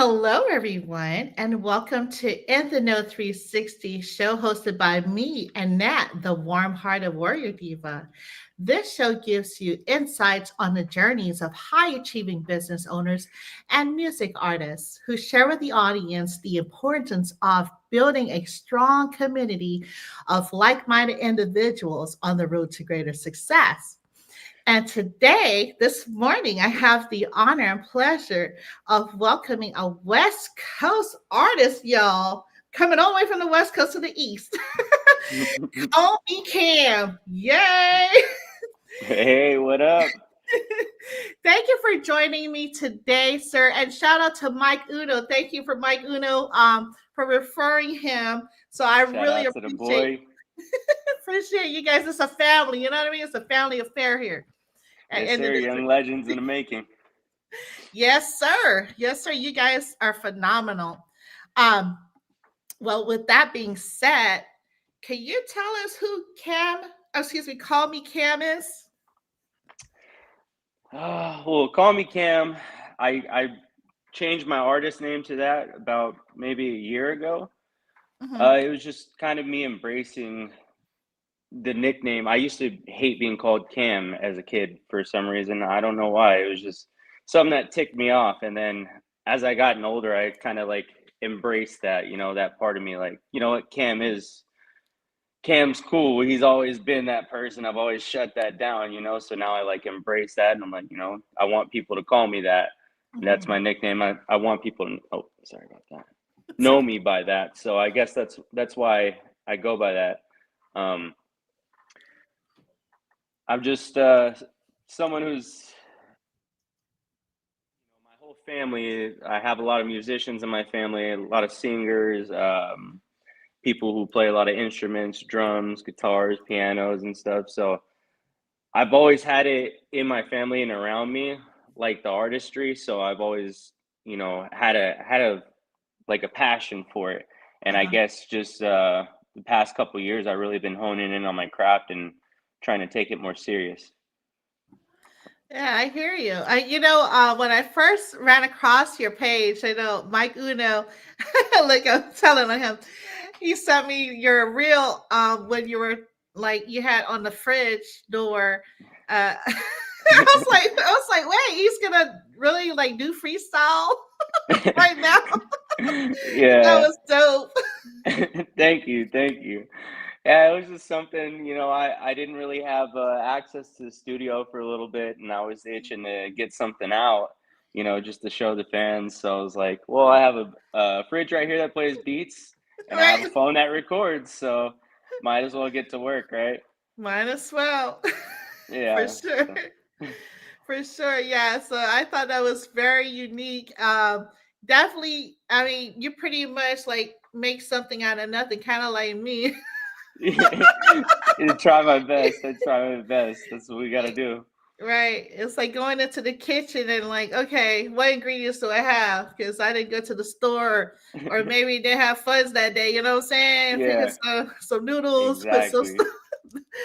Hello, everyone, and welcome to InTHEknow360 show hosted by me and Nat, the warm-hearted warrior diva. This show gives you insights on the journeys of high-achieving business owners and music artists who share with the audience the importance of building a strong community of like-minded individuals on the road to greater success. And today, this morning, I have the honor and pleasure of welcoming a West Coast artist, y'all, coming all the way from the West Coast to the East. Call me Cam. Yay! Hey, what up? Thank you for joining me today, sir. And shout out to Mike Uno. Thank you for Mike Uno for referring him. So I Shout really out to the boy. appreciate you guys. It's a family, you know what I mean? It's a family affair here at Yes, End of sir. the Young legends in the making. Yes, sir. Yes, sir. You guys are phenomenal. Um, well, with that being said, can you tell us who Call Me Cam is? Well, call me Cam. I changed my artist name to that about maybe a year ago. Mhm. It was just kind of me embracing the nickname. I used to hate being called Cam as a kid for some reason. I don't know why. It was just something that ticked me off. And then as I gotten older, I kind of like embraced that, that part of me, like, you know what, Cam's cool. He's always been that person. I've always shut that down. So now I like embrace that, and I'm like, I want people to call me that. And that's my Mhm. nickname. I want people to, oh, sorry about that, It's know okay. me by that. So I guess that's why I go by that. Um, I'm just someone who's my whole family. I have a lot of musicians in my family, a lot of singers, people who play a lot of instruments, drums, guitars, pianos, and stuff. So I've always had it in my family and around me, like the artistry. So I've always, had a like a passion for it. And I Uh-huh. guess just the past couple of years, I've really been honing in on my craft and trying to take it more serious. Yeah, I hear you. When I first ran across your page, I know Mike Uno, like I'm telling him, he sent me your reel when you were like you had on the fridge door. I was like, wait, he's gonna really like do freestyle right now. That Yeah. was dope. Thank you. Yeah, it was just something, I didn't really have access to the studio for a little bit, and I was itching to get something out, just to show the fans. So I was like, well, I have a fridge right here that plays beats, and I have a Right? phone that records, so might as well get to work, right? Might as well. For Yeah. sure. So. For sure, yeah. So I thought that was very unique. Definitely, I mean, you pretty much like make something out of nothing, kind of like me. I try my best. I try my best. That's what we got to do. Right. It's like going into the kitchen and like, okay, what ingredients do I have? Because I didn't go to the store, or maybe they have funds that day. You know what I'm saying? Figure Yeah, some noodles, put some exactly.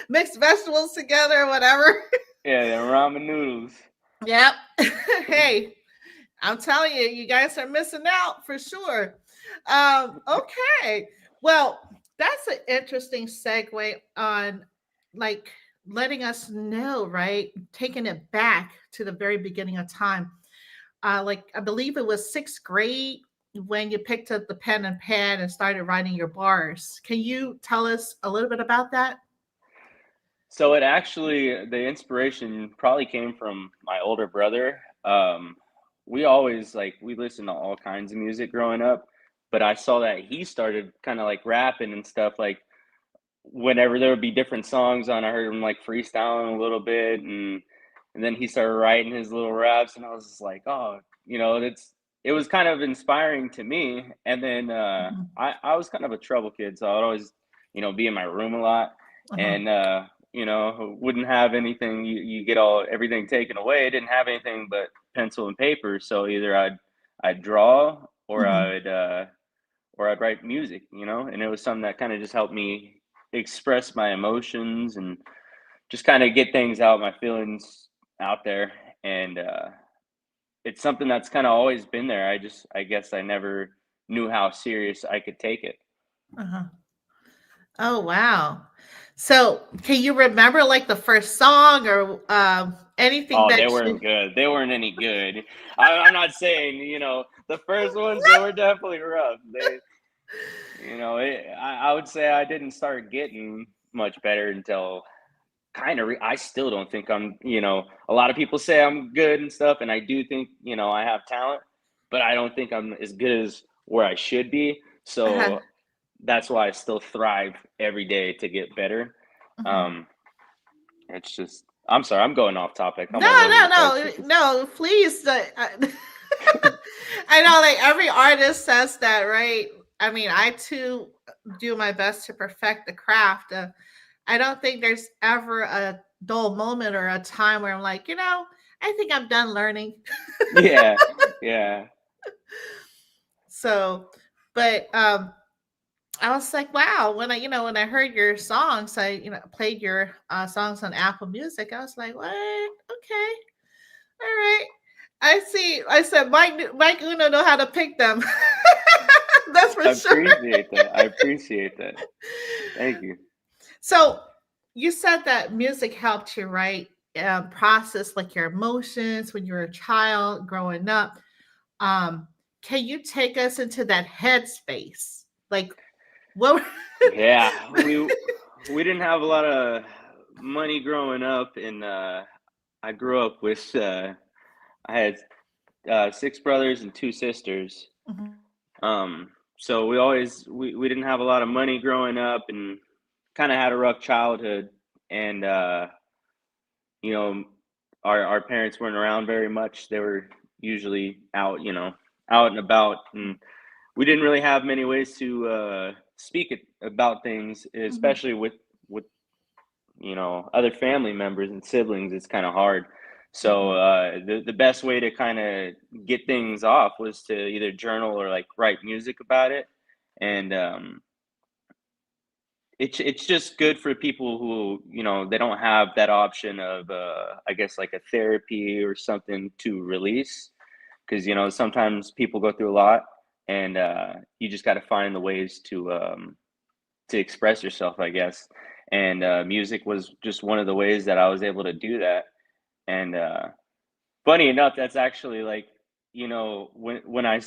mixed vegetables together, whatever. Yeah, the ramen noodles. Yep. Hey, I'm telling you, you guys are missing out for sure. Okay. Well, that's an interesting segue on like letting us know, right? Taking it back to the very beginning of time. Like I believe it was sixth grade when you picked up the pen and pad and started writing your bars. Can you tell us a little bit about that? So it actually, the inspiration probably came from my older brother. We always like we listened to all kinds of music growing up, but I saw that he started kind of like rapping and stuff. Like whenever there would be different songs on, I heard him like freestyling a little bit, and then he started writing his little raps, and I was just like, oh, it was kind of inspiring to me. And then Mhm. I was kind of a trouble kid, so I'd always be in my room a lot, Uh-huh. and wouldn't have anything. You get all everything taken away. Didn't have anything but pencil and paper. So either I'd draw Mhm. or I'd write music, and it was something that kind of just helped me express my emotions and just kind of get things out, my feelings out there. And it's something that's kind of always been there. I guess I never knew how serious I could take it. Uh-huh. Oh, wow. So, can you remember like the first song or anything Oh, that they weren't you good. They weren't any good. I'm not saying, the first ones, they were definitely rough. I would say I didn't start getting much better until I still don't think a lot of people say I'm good and stuff, and I do think, I have talent, but I don't think I'm as good as where I should be. uh-huh. So that's why I still thrive every day to get better. Mhm. Um, it's just, I'm sorry, I'm going off topic. I'm No, all over no, the place no, with this. no, please. I know, like every artist says that, right? I mean, I too do my best to perfect the craft. I don't think there's ever a dull moment or a time where I'm like, I think I'm done learning. Yeah, yeah. So, but I was like, wow, when I heard your songs, I played your songs on Apple Music. I was like, what? Okay, all right. I see. I said, Mike Uno know how to pick them. That's for I sure. appreciate that. I appreciate that. Thank you. So you said that music helped you, right? Process like your emotions when you were a child growing up. Um, can you take us into that headspace? Like what? Yeah, we didn't have a lot of money growing up, and I grew up with I had six brothers and two sisters. Mhm. So we didn't have a lot of money growing up, and kind of had a rough childhood. And you know, our parents weren't around very much. They were usually out, out and about, and we didn't really have many ways to speak about things, Mhm. especially with other family members and siblings. It's kind of hard. So Mhm. the best way to kind of get things off was to either journal or like write music about it. And it's just good for people who they don't have that option of I guess like a therapy or something to release, because sometimes people go through a lot, and you just got to find the ways to express yourself, I guess. And music was just one of the ways that I was able to do that. And funny enough, that's actually like, when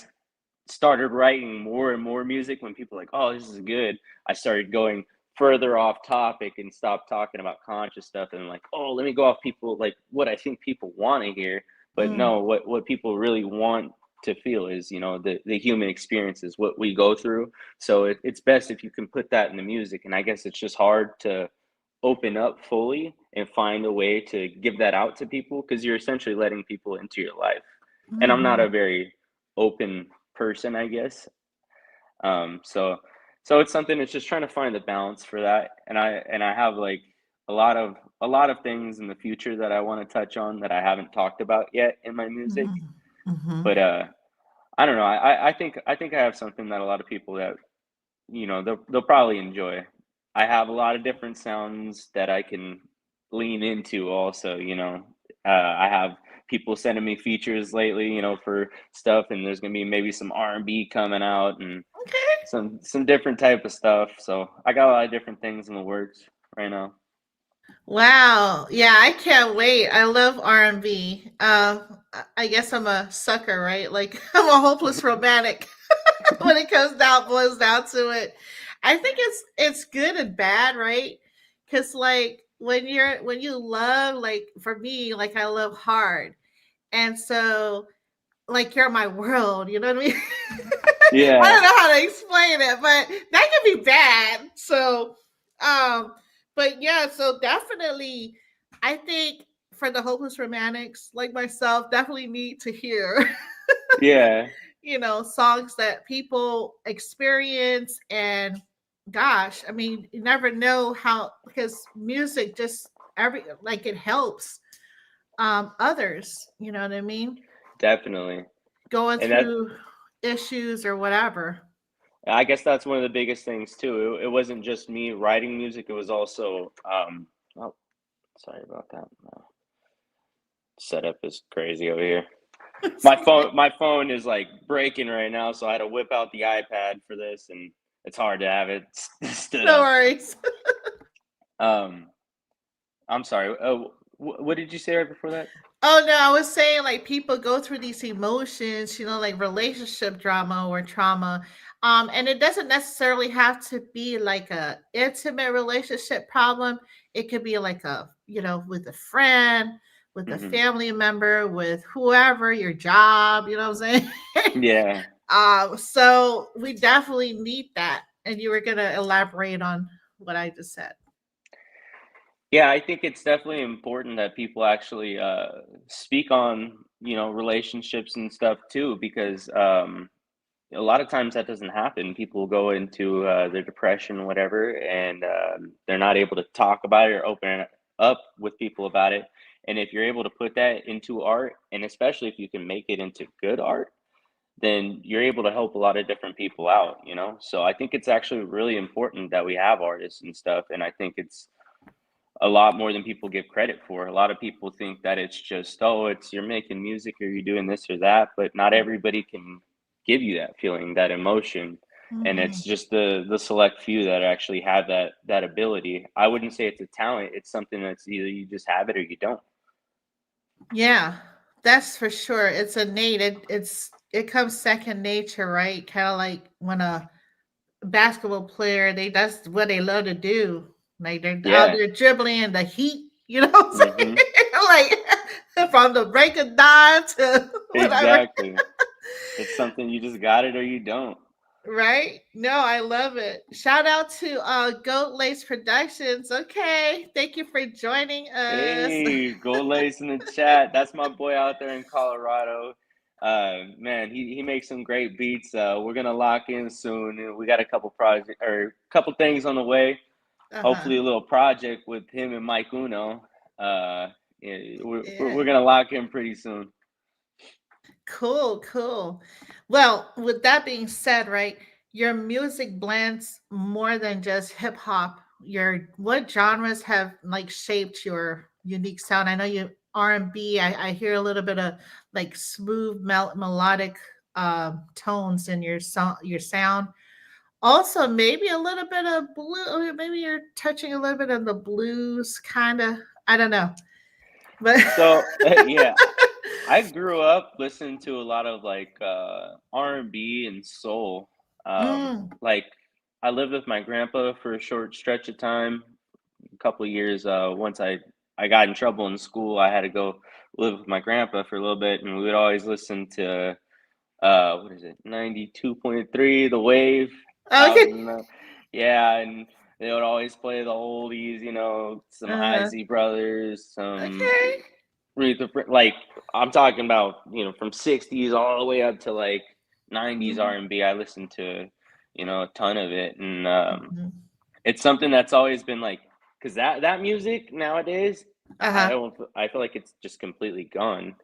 started writing more and more music, when people were like, oh, this is good, I started going further off topic and stopped talking about conscious stuff, and like, oh, let me go off people, like what I think people want to hear. But Mm. no, what people really want to feel is the human experiences, what we go through. So it's best if you can put that in the music, and I guess it's just hard to open up fully and find a way to give that out to people, because you're essentially letting people into your life. And I'm not a Mhm. very open person, I guess. So it's something, it's just trying to find the balance for that. And I have like a lot of things in the future that I want to touch on that I haven't talked about yet in my music. Mhm. Mhm. But I don't know. I think I have something that a lot of people that they'll probably enjoy. I have a lot of different sounds that I can lean into also. I have people sending me features lately, for stuff, and there's gonna be maybe some R&B coming out, and Okay. some different type of stuff. So I got a lot of different things in the works right now. Wow. Yeah, I can't wait. I love R&B. I guess I'm a sucker, right? Like I'm a hopeless romantic when it boils down to it. I think it's good and bad, right? Cuz like when you love, like for me, like I love hard. And so like you're my world, you know what I mean? I Yeah, don't know how to explain it, but that can be bad. So, um, but yeah, so definitely, I think for the hopeless romantics like myself, definitely need to hear, yeah, songs that people experience. And gosh, I mean, you never know how, because music just like it helps others, you know what I mean? definitely. Going And that through issues or whatever. I guess that's one of the biggest things too. It wasn't just me writing music; it was also oh, sorry about that. Setup is crazy over here. My phone is like breaking right now, so I had to whip out the iPad for this, and it's hard to have it stood No up. worries. Um, I'm sorry. What did you say right before that? Oh no, I was saying like people go through these emotions, like relationship drama or trauma. And it doesn't necessarily have to be like a intimate relationship problem. It could be like with a friend, with a Hmm. family member, with whoever, your job, you know what I'm saying? Yeah. So we definitely need that. And you were gonna elaborate on what I just said. Yeah, I think it's definitely important that people actually speak on, relationships and stuff too, because a lot of times that doesn't happen. People go into their depression, whatever, and they're not able to talk about it or open it up with people about it. And if you're able to put that into art, and especially if you can make it into good art, then you're able to help a lot of different people out. So I think it's actually really important that we have artists and stuff. And I think it's a lot more than people give credit for. A lot of people think that it's just, oh, it's you're making music or you're doing this or that, but not everybody can give you that feeling, that emotion. And Hmm. it's just the select few that actually have that ability. I wouldn't say it's a talent. It's something that's either you just have it or you don't. Yeah, that's for sure. It's innate. It comes second nature, right? Kind of like when a basketball player, that's what they love to do. Like they're out Yeah. there dribbling in the heat, you know what I'm saying? Hmm. Like from the break of dawn to whatever. Exactly. It's something you just got it or you don't. Right? No, I love it. Shout out to Goat Lace Productions. Okay. Thank you for joining us. Hey, Gold Lace in the chat. That's my boy out there in Colorado. Man, he makes some great beats. We're gonna lock in soon. And we got a couple project or a couple things on the way. Uh-huh. Hopefully, a little project with him and Mike Uno. Yeah, we're Yeah. gonna lock in pretty soon. Cool, cool. Well, with that being said, right, your music blends more than just hip hop. Your what genres have like shaped your unique sound? I know you R&B. I hear a little bit of like smooth melodic tones in your sound. Also, maybe a little bit of blue. Or maybe you're touching a little bit of the blues, kind of. I don't know, but So yeah, I grew up listening to a lot of like R&B and soul. mm, Like I lived with my grandpa for a short stretch of time, a couple of years. Once I got in trouble in school, I had to go live with my grandpa for a little bit, and we would always listen to what is it, 92.3, The Wave out okay. in yeah, and they would always play the oldies, some Uh-huh. Isley Brothers, some Okay. like I'm talking about, from 60s all the way up to like 90s Mhm. R&B. I listened to, a ton of it, and Mhm. it's something that's always been like, because that music nowadays, I Uh-huh. don't, I feel like it's just completely gone.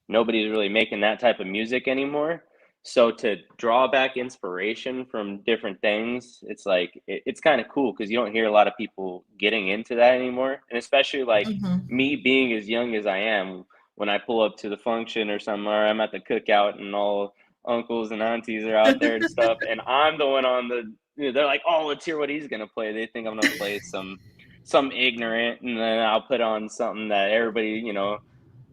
Nobody's really making that type of music anymore. So to draw back inspiration from different things, it's like it's kind of cool because you don't hear a lot of people getting into that anymore. And especially like Mhm. me being as young as I am, when I pull up to the function or something, or I'm at the cookout and all uncles and aunties are out there and stuff, and I'm the one on the. They're like, "Oh, let's hear what he's gonna play." They think I'm gonna play some ignorant, and then I'll put on something that everybody,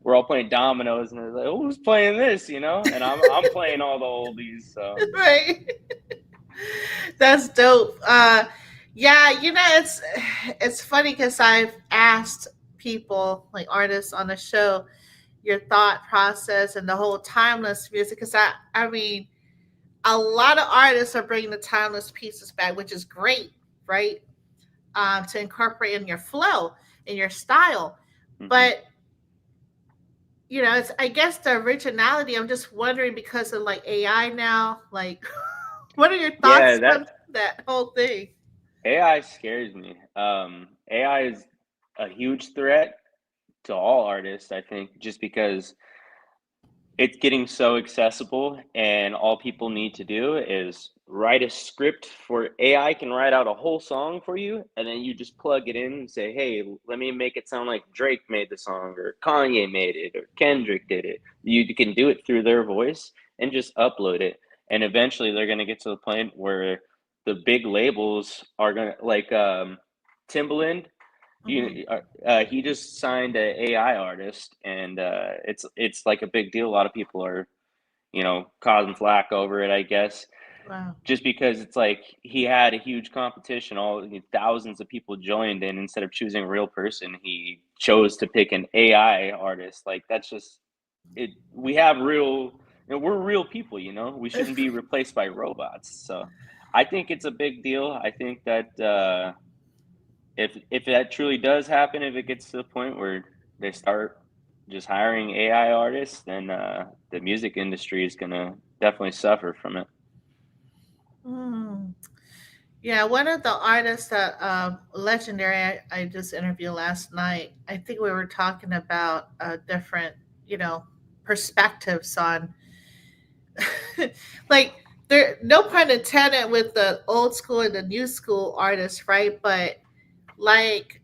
we're all playing dominoes, and they're like, "Who's playing this?" And I'm playing all the oldies. So Right. That's dope. Yeah, it's funny because I've asked people like artists on the show your thought process and the whole timeless music because I mean a lot of artists are bringing the timeless pieces back, which is great, right? To incorporate in your flow, in your style. hmm But it's I guess the originality. I'm just wondering because of like AI now, like what are your yeah, thoughts that on that whole thing? AI scares me. AI is a huge threat to all artists, I think, just because it's getting so accessible, and all people need to do is write a script for AI can write out a whole song for you, and then you just plug it in and say, hey, let me make it sound like Drake made the song, or Kanye made it, or Kendrick did it. You can do it through their voice and just upload it. And eventually they're going to get to the point where the big labels are going to, like Timbaland, Hmm. he just signed an AI artist, and it's like a big deal. A lot of people are, causing flack over it, I guess, Wow. just because it's like he had a huge competition. Thousands of people joined, and instead of choosing a real person, he chose to pick an AI artist. Like, that's just it. We have real, we're real people. We shouldn't be replaced by robots. So, I think it's a big deal. I think that. If that truly does happen, if it gets to the point where they start just hiring AI artists, then the music industry is gonna definitely suffer from it. Mm. Yeah, one of the artists that legendary I just interviewed last night. I think we were talking about different, you know, perspectives on like there. No pun intended with the old school and the new school artists, right? But like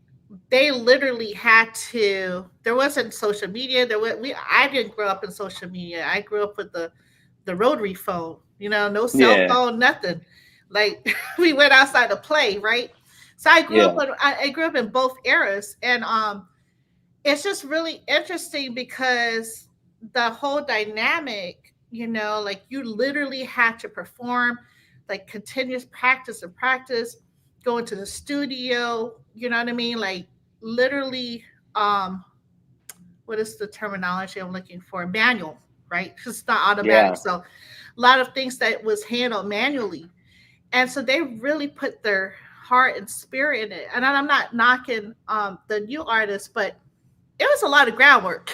they literally had to. There wasn't social media. There was we. I didn't grow up in social media. I grew up with the rotary phone. You know, no cell Yeah, phone, nothing. Like we went outside to play, right? So yeah, I grew up in both eras, and it's just really interesting because the whole dynamic, you know, like you literally had to perform, like continuous practice and practice, go into the studio, you know what I mean? Like literally, um, what is the terminology I'm looking for? Manual, right? It's not automatic. yeah, So a lot of things that was handled manually. And so they really put their heart and spirit in it. And I'm not knocking the new artists, but it was a lot of groundwork.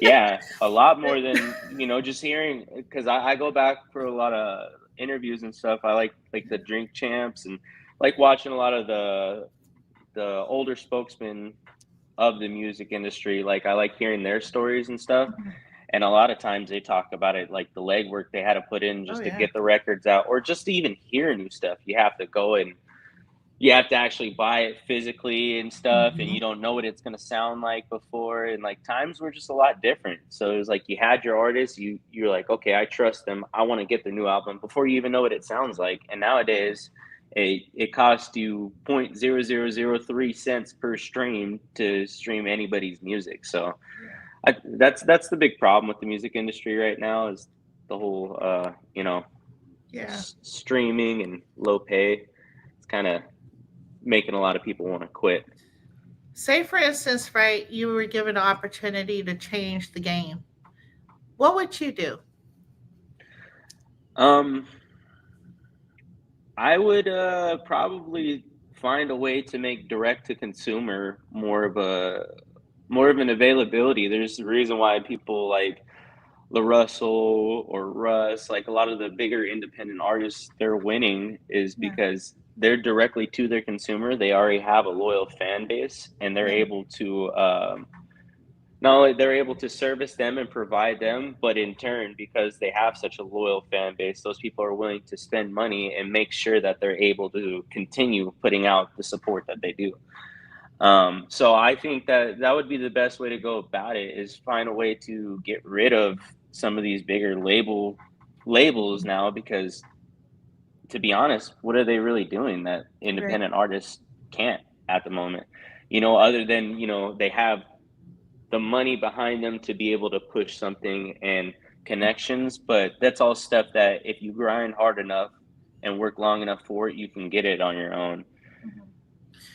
yeah. A lot more than just hearing, because I go back for a lot of interviews and stuff. I like the Drink Champs, and like watching a lot of the older spokesmen of the music industry. Like, I like hearing their stories and stuff. And a lot of times they talk about it, like the legwork they had to put in Oh just to yeah. get the records out, or just to even hear new stuff. You have to go and you have to actually buy it physically and stuff, and you Hmm. don't know what it's going to sound like before. And like, times were just a lot different. So it was like you had your artists, you're like, okay, I trust them, I want to get their new album before you even know what it sounds like. And nowadays it costs you 0.0003 cents per stream to stream anybody's music. So that's the big problem with the music industry right now, is the whole Yeah. streaming and low pay. It's kind of making a lot of people want to quit. Say for instance, right, you were given an opportunity to change the game. What would you do? Um, I would probably find a way to make direct to consumer more of an availability. There's a reason why people like La Russell or Russ, like a lot of the bigger independent artists, they're winning is Yeah. because they're directly to their consumer. They already have a loyal fan base, and they're Yeah. able to not only they're able to service them and provide them, but in turn, because they have such a loyal fan base, those people are willing to spend money and make sure that they're able to continue putting out the support that they do. So I think that that would be the best way to go about it, is find a way to get rid of some of these bigger labels now, because to be honest, what are they really doing that Right. independent artists can't at the moment? Other than, they have the money behind them to be able to push something and connections, but that's all stuff that if you grind hard enough and work long enough for it, you can get it on your own. Mhm.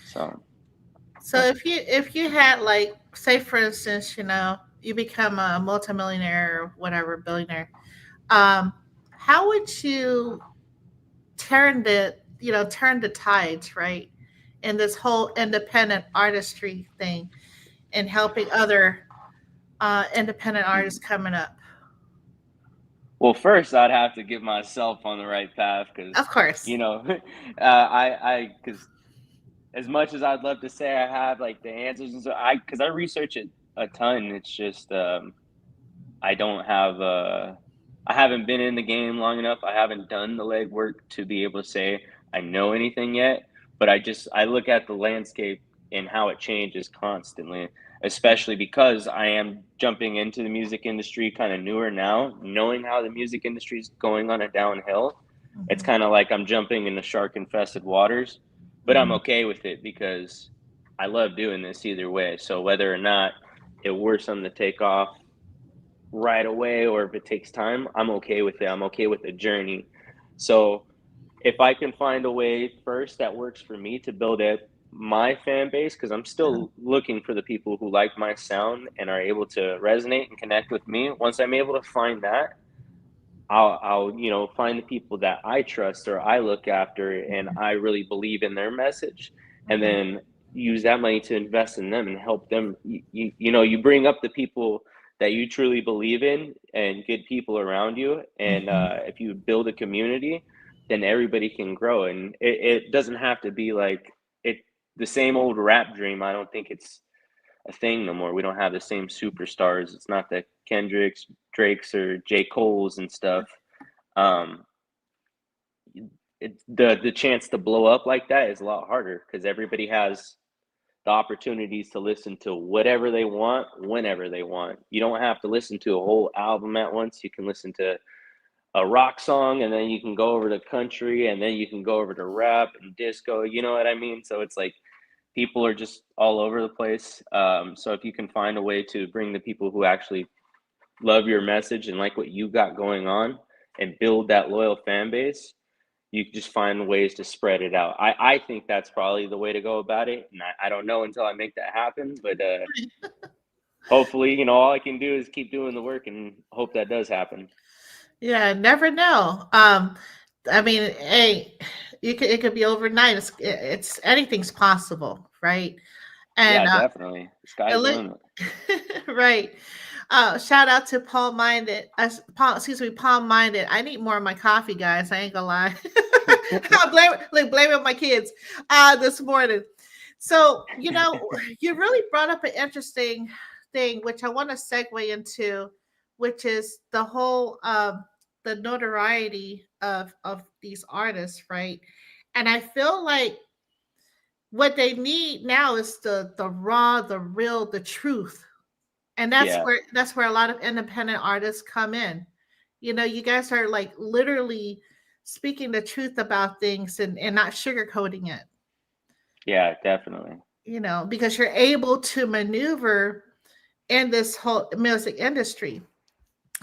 So, So if you had like say for instance, you know, you become a multimillionaire or whatever, billionaire, um, how would you turn the tides, right? In this whole independent artistry thing and helping other independent artists coming up. well, first I'd have to get myself on the right path, Of because, course. because as much as I'd love to say I have like the answers, and so because I research it a ton, it's just I don't have I haven't been in the game long enough. I haven't done the legwork to be able to say I know anything yet, but I look at the landscape and how it changes constantly, especially because I am jumping into the music industry kind of newer now, knowing how the music industry is going on a downhill. It's Mhm. kind of like I'm jumping into shark infested waters, but I'm Mhm. okay with it because I love doing this either way. So whether or not it were something to take off right away or if it takes time, I'm okay with it. I'm okay with the journey. So if I can find a way first that works for me to build up my fan base, because I'm still looking for the people who like my sound and are able to resonate and connect with me. Once I'm able to find that, I'll find the people that I trust or I look after and I really believe in their message, and Mhm. then use that money to invest in them and help them. You bring up the people that you truly believe in and good people around you, and Mhm. if you build a community, then everybody can grow, and it doesn't have to be like it the same old rap dream. I don't think it's a thing no more. We don't have the same superstars. It's not the Kendricks, Drakes, or J. Cole's and stuff. Um, the chance to blow up like that is a lot harder because everybody has the opportunities to listen to whatever they want whenever they want. You don't have to listen to a whole album at once. You can listen to a rock song and then you can go over to country and then you can go over to rap and disco. You know what I mean? So it's like people are just all over the place. So if you can find a way to bring the people who actually love your message and like what you got going on and build that loyal fan base, you just find ways to spread it out. I think that's probably the way to go about it. And I don't know until I make that happen, but hopefully, all I can do is keep doing the work and hope that does happen. Yeah, never know. I mean, hey, it could be overnight. It's anything's possible, right? And Yeah, definitely. The sky's the look, limit. right. Shout out to Paul Minded. Paul, excuse me, Paul Minded. I need more of my coffee, guys. I ain't gonna lie. I blame it on my kids this morning. So, you really brought up an interesting thing, which I want to segue into, which is the notoriety of these artists, right? And I feel like what they need now is the raw, the real, the truth, and Yeah. that's where a lot of independent artists come in. You guys are like literally speaking the truth about things and not sugarcoating it, Yeah, definitely. because you're able to maneuver in this whole music industry.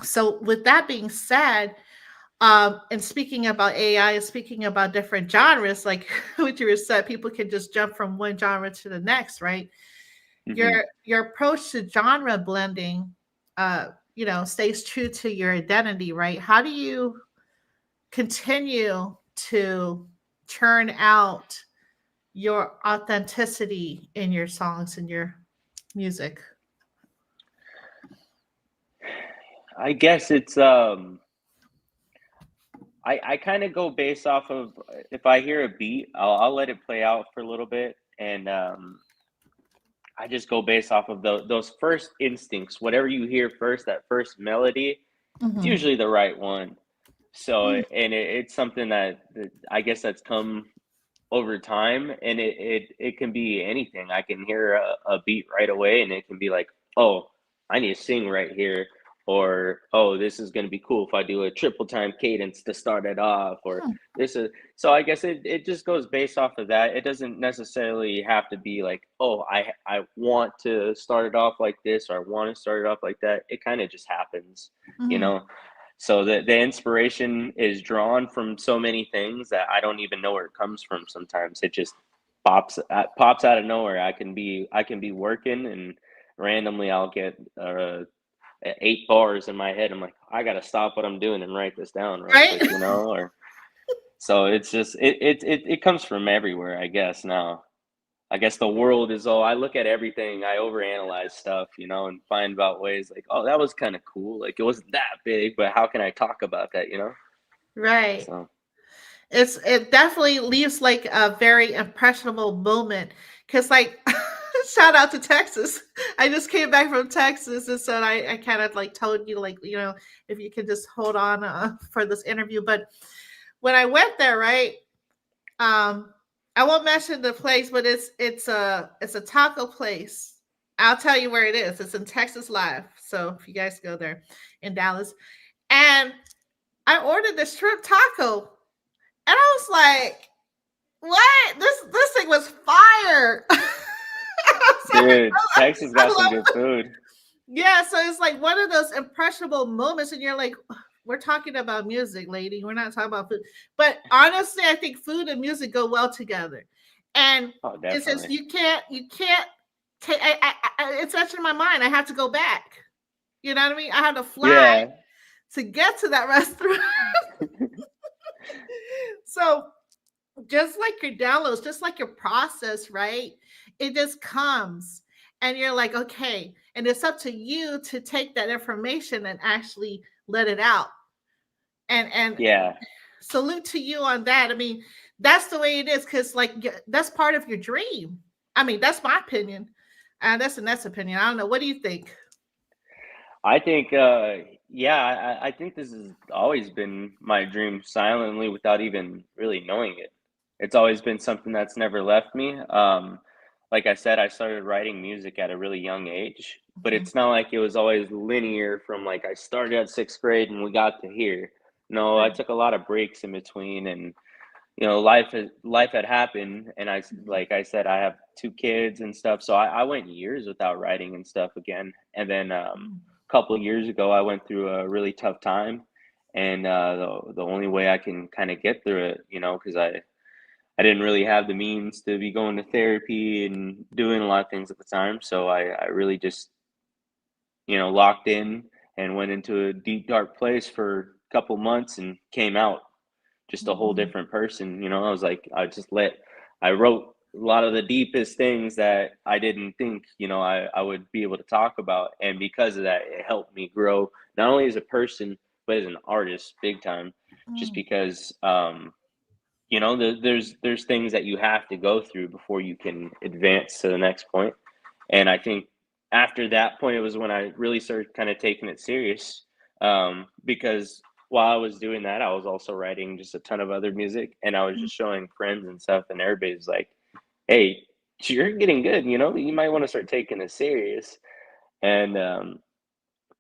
So with that being said, and speaking about AI and speaking about different genres, like what you were said, people can just jump from one genre to the next, right? your Hmm. your approach to genre blending stays true to your identity, right? How do you continue to churn out your authenticity in your songs and your music? I guess it's I kind of go based off of if I hear a beat, I'll let it play out for a little bit, and I just go based off of those first instincts. Whatever you hear first, that first melody, it's Hmm. usually the right one. So, and it's something that I guess that's come over time, and it can be anything. I can hear a beat right away, and it can be like, oh, I need to sing right here, or oh, this is going to be cool if I do a triple time cadence to start it off, or this is. So I guess it just goes based off of that. It doesn't necessarily have to be like, oh, I want to start it off like this, or I want to start it off like that. It kind of just happens, you Hmm. know. So the inspiration is drawn from so many things that I don't even know where it comes from. Sometimes it just pops out of nowhere. I can be working and randomly I'll get 8 bars in my head. I'm like, I gotta stop what I'm doing and write this down real Right. quick, or so it's just it comes from everywhere, I guess. Now I guess the world is all I look at everything, I overanalyze stuff, and find about ways like, oh, that was kind of cool. Like it wasn't that big, but how can I talk about that? Right. So It definitely leaves like a very impressionable moment, because like Shout out to Texas. I just came back from Texas, and so I kind of like told you, like, if you could just hold on for this interview. But when I went there, right, I won't mention the place, but it's a taco place. I'll tell you where it is. It's in Texas Live. So if you guys go there in Dallas, and I ordered the shrimp taco, and I was like, "What? This thing was fire!" Dude, Texas I got some love. good food. Yeah, so it's like one of those impressionable moments, and you're like, we're talking about music, lady. We're not talking about food. But honestly, I think food and music go well together. And Oh, it's just definitely. you can't take. It's etched in my mind. I have to go back. You know what I mean? I have to fly Yeah. to get to that restaurant. So just like your downloads, just like your process, right? It just comes, and you're like, okay, and it's up to you to take that information and actually let it out. And Yeah. salute to you on that. I mean, that's the way it is, because like that's part of your dream. I mean, that's my opinion. And that's Annette's opinion. I don't know. What do you think? I think, yeah, I think this has always been my dream silently without even really knowing it. It's always been something that's never left me. Like I said, I started writing music at a really young age, but Mhm. it's not like it was always linear from like I started at sixth grade and we got to here. No, I Right. took a lot of breaks in between, and life had happened, and Mhm. like I said, I have two kids and stuff, so I went years without writing and stuff again. And then Mhm. a couple of years ago, I went through a really tough time, and the only way I can kind of get through it, because I didn't really have the means to be going to therapy and doing a lot of things at the time, so I really just locked in and went into a deep dark place for a couple months and came out just a whole Mhm. different person. I was like, I wrote a lot of the deepest things that I didn't think, I would be able to talk about. And because of that, it helped me grow not only as a person, but as an artist big time, just Mhm. because, there's things that you have to go through before you can advance to the next point. And I think after that point, it was when I really started kind of taking it serious. Because while I was doing that, I was also writing just a ton of other music, and I was Mhm. just showing friends and stuff, and everybody's like, "Hey, you're getting good. You might want to start taking it serious." And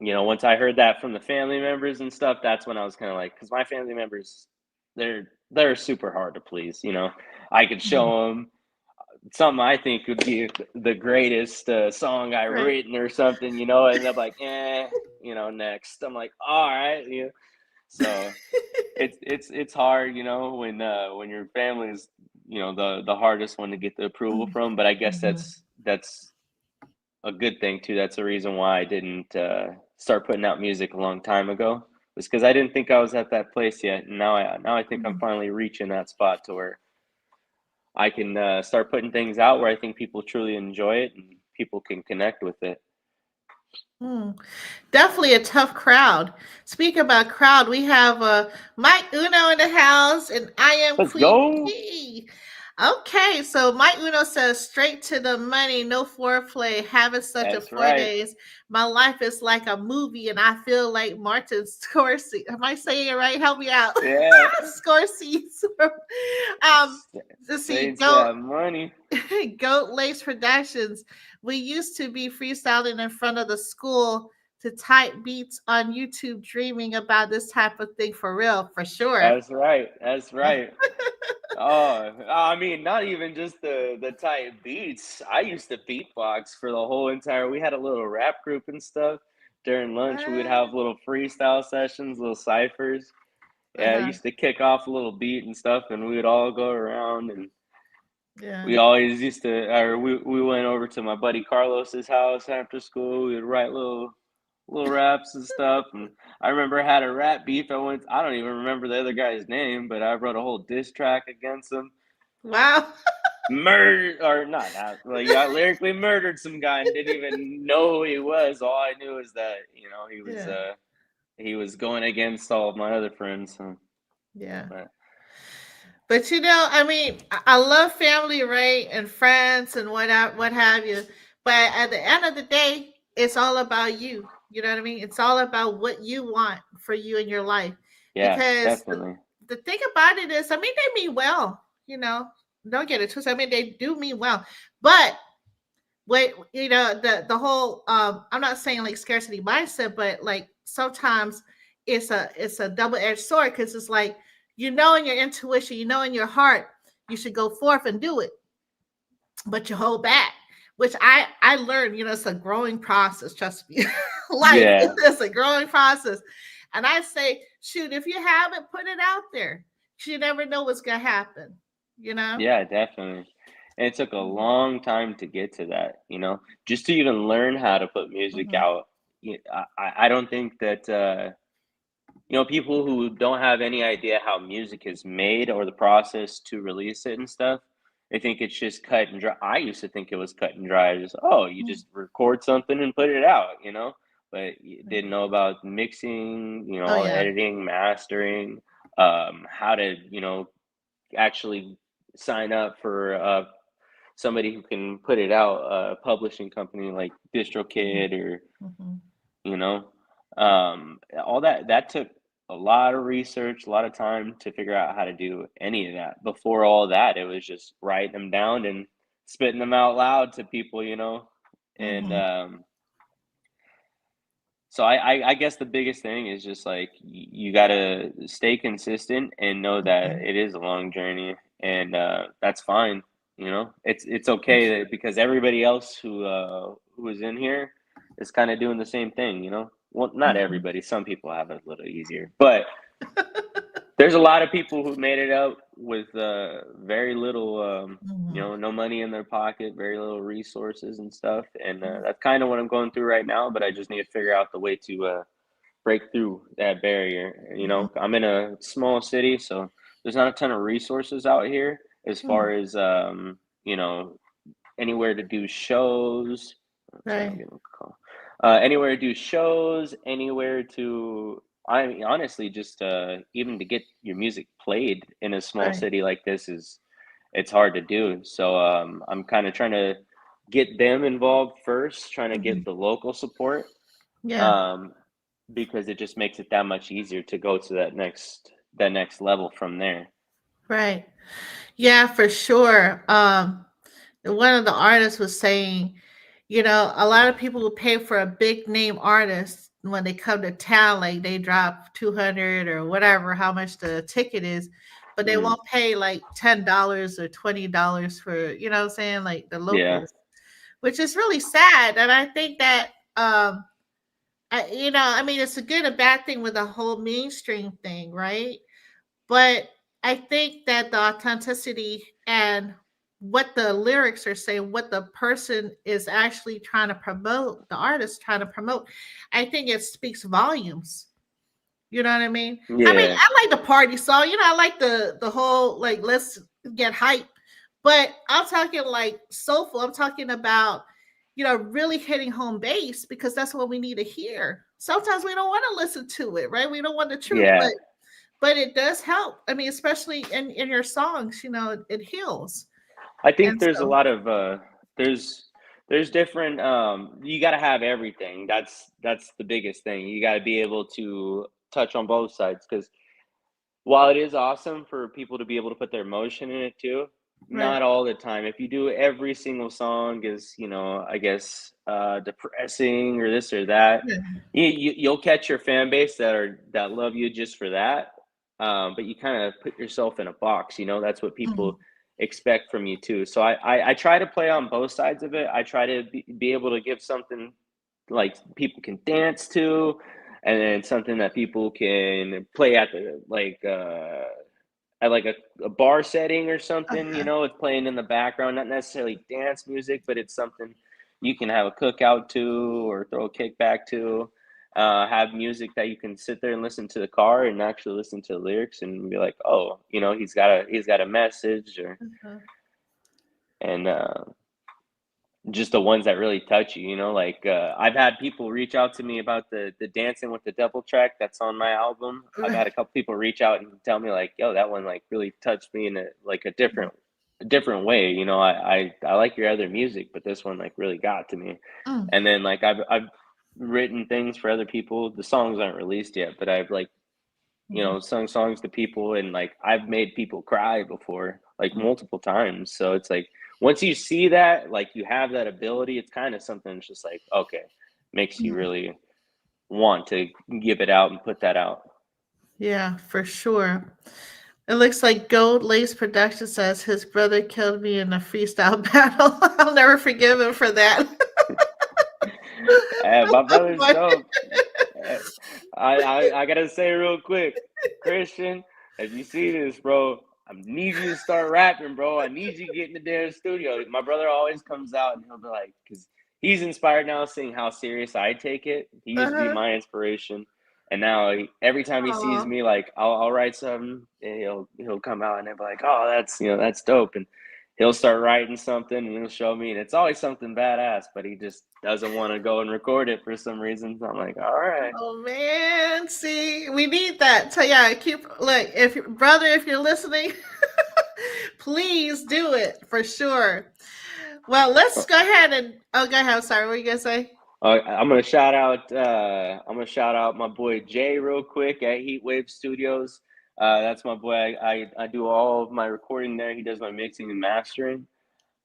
once I heard that from the family members and stuff, that's when I was kind of like, because my family members, they're super hard to please. I could Mhm. show them something I think would be the greatest song I've Right. written or something, and they're like, next. I'm like, all right, yeah. So it's hard, when your family is, the hardest one to get the approval from. But I guess Mhm. that's a good thing too. That's the reason why I didn't start putting out music a long time ago. Was because I didn't think I was at that place yet, and now I think I'm Mhm. finally reaching that spot to where I can start putting things out where I think people truly enjoy it and people can connect with it. Mm. Definitely a tough crowd. Speaking about crowd, we have Mike Uno in the house, and I am Let's Queen go. Key. Okay, so Mike Uno says straight to the money, no foreplay, having such a That's four right. days. My life is like a movie, and I feel like Martin Scorsese. Am I saying it right? Help me out. Yeah. Scorsese. um, let's see. Saints have money. Goat Lace Productions. We used to be freestyling in front of the school to type beats on YouTube, dreaming about this type of thing for real, for sure. That's right. That's right. Oh, I mean, not even just the tight beats. I used to beatbox for the whole entire. We had a little rap group and stuff. During lunch, we would have little freestyle sessions, little ciphers. Yeah, I Uh-huh. used to kick off a little beat and stuff, and we would all go around, and Yeah. we always used to, or we went over to my buddy Carlos's house after school. We would write little raps and stuff. And I remember I had a rap beef. I don't even remember the other guy's name, but I wrote a whole diss track against him. Wow. Murder or not, like I lyrically murdered some guy and didn't even know who he was. All I knew is that Yeah. he was going against all of my other friends. So, Yeah. but But I mean, I love family, right, and friends and what have you. But at the end of the day, it's all about you. You know what I mean? It's all about what you want for you in your life. Yeah, Because definitely. the thing about it is, I mean, they mean well. Don't get it twisted. I mean, they do mean well, but what the whole I'm not saying like scarcity mindset, but like sometimes it's a double-edged sword, because it's like, in your intuition, in your heart, you should go forth and do it, but you hold back, which I learned, it's a growing process, trust me. Life Yeah, is a growing process. And I say, shoot, if you haven't put it out there, you never know what's gonna happen, you know. yeah, definitely. And it took a long time to get to that, just to even learn how to put music Mm-hmm. out. I don't think that people who don't have any idea how music is made or the process to release it and stuff, they think it's just cut and dry. I used to think it was cut and dry. Just, oh, you just record something and put it out. But you didn't know about mixing, Oh yeah. editing, mastering, how to, actually sign up for somebody who can put it out, a publishing company like Mm-hmm. DistroKid or Mm-hmm. you know all that took a lot of research, a lot of time to figure out how to do any of that. Before all that, it was just writing them down and spitting them out loud to people. And Mm-hmm. so I guess the biggest thing is just like you gotta stay consistent and know that Mm-hmm. it is a long journey, and that's fine. It's For okay sure. that because everybody else who is in here is kind of doing the same thing. Well, not Mm-hmm. everybody. Some people have it a little easier, but there's a lot of people who made it out with very little, Mm-hmm. no money in their pocket, very little resources and stuff. And that's kind of what I'm going through right now. But I just need to figure out the way to break through that barrier. I'm in a small city, so there's not a ton of resources out here as Mm-hmm. far as you know, anywhere to do shows. Sorry, I'm Right. getting a call. Anywhere to do shows, anywhere to, I mean, honestly, just even to get your music played in a small Right. city like this it's hard to do. So I'm kind of trying to get them involved first, trying to Mm-hmm. get the local support, Yeah. um, because it just makes it that much easier to go to that next level from there. Right. Yeah, for sure. One of the artists was saying, a lot of people will pay for a big name artist when they come to town, like they drop 200 or whatever, how much the ticket is, but they Mm, won't pay like $10 or $20 for, what I'm saying, like the yeah, locals, which is really sad. And I think that, I mean, it's a good and bad thing with the whole mainstream thing, right? But I think that the authenticity and what the lyrics are saying, what the person is actually trying to promote, the artist trying to promote, I think it speaks volumes. You know what I mean? I mean, yeah, I like the party song. I like the whole like let's get hype. But I'm talking like soulful. I'm talking about really hitting home base, because that's what we need to hear. Sometimes we don't want to listen to it, right? We don't want the truth, yeah. but it does help. I mean, especially in your songs, it heals. I think And there's a so, lot of there's different you got to have everything. That's the biggest thing. You got to be able to touch on both sides because while it is awesome for people to be able to put their emotion in it too, right. not all the time. If you do every single song is, I guess depressing or this or that, Yeah. you'll catch your fan base that love you just for that. But you kind of put yourself in a box, that's what people Mhm. expect from you too. So I try to play on both sides of it. I try to be able to give something like people can dance to, and then something that people can play at the at like a bar setting or something. Uh-huh. It's playing in the background, not necessarily dance music, but it's something you can have a cookout to or throw a kickback to. Have music that you can sit there and listen to the car and actually listen to the lyrics and be like, oh, he's got a message, or Uh-huh. and just the ones that really touch you, like I've had people reach out to me about the Dancing with the Devil track that's on my album. I've had a couple people reach out and tell me like, yo, that one like really touched me in a different way. I like your other music, but this one like really got to me. Mm. And then like I've written things for other people. The songs aren't released yet, but I've like sung songs to people, and like I've made people cry before, like multiple times. So it's like once you see that, like you have that ability, it's kind of something that's just like, okay, makes you really want to give it out and put that out. Yeah, for sure. It looks like Gold Lace Production says his brother killed me in a freestyle battle. I'll never forgive him for that. My brother's dope. I gotta say real quick, Christian, if you see this, bro, I need you to start rapping, bro. I need you to get in the damn studio. My brother always comes out and he'll be like, because he's inspired now, seeing how serious I take it. He used to be my inspiration, and now every time he sees me, like I'll write something, and he'll come out and he'll be like, oh, that's dope, and he'll start writing something and he'll show me, and it's always something badass, but he just doesn't want to go and record it for some reason. So I'm like, all right. Oh man, see, we need that. So yeah, look, if you're listening, please do it for sure. Well, let's go ahead and go ahead. I'm sorry, what were you gonna say? I'm gonna shout out my boy Jay real quick at Heatwave Studios. That's my boy. I do all of my recording there. He does my mixing and mastering.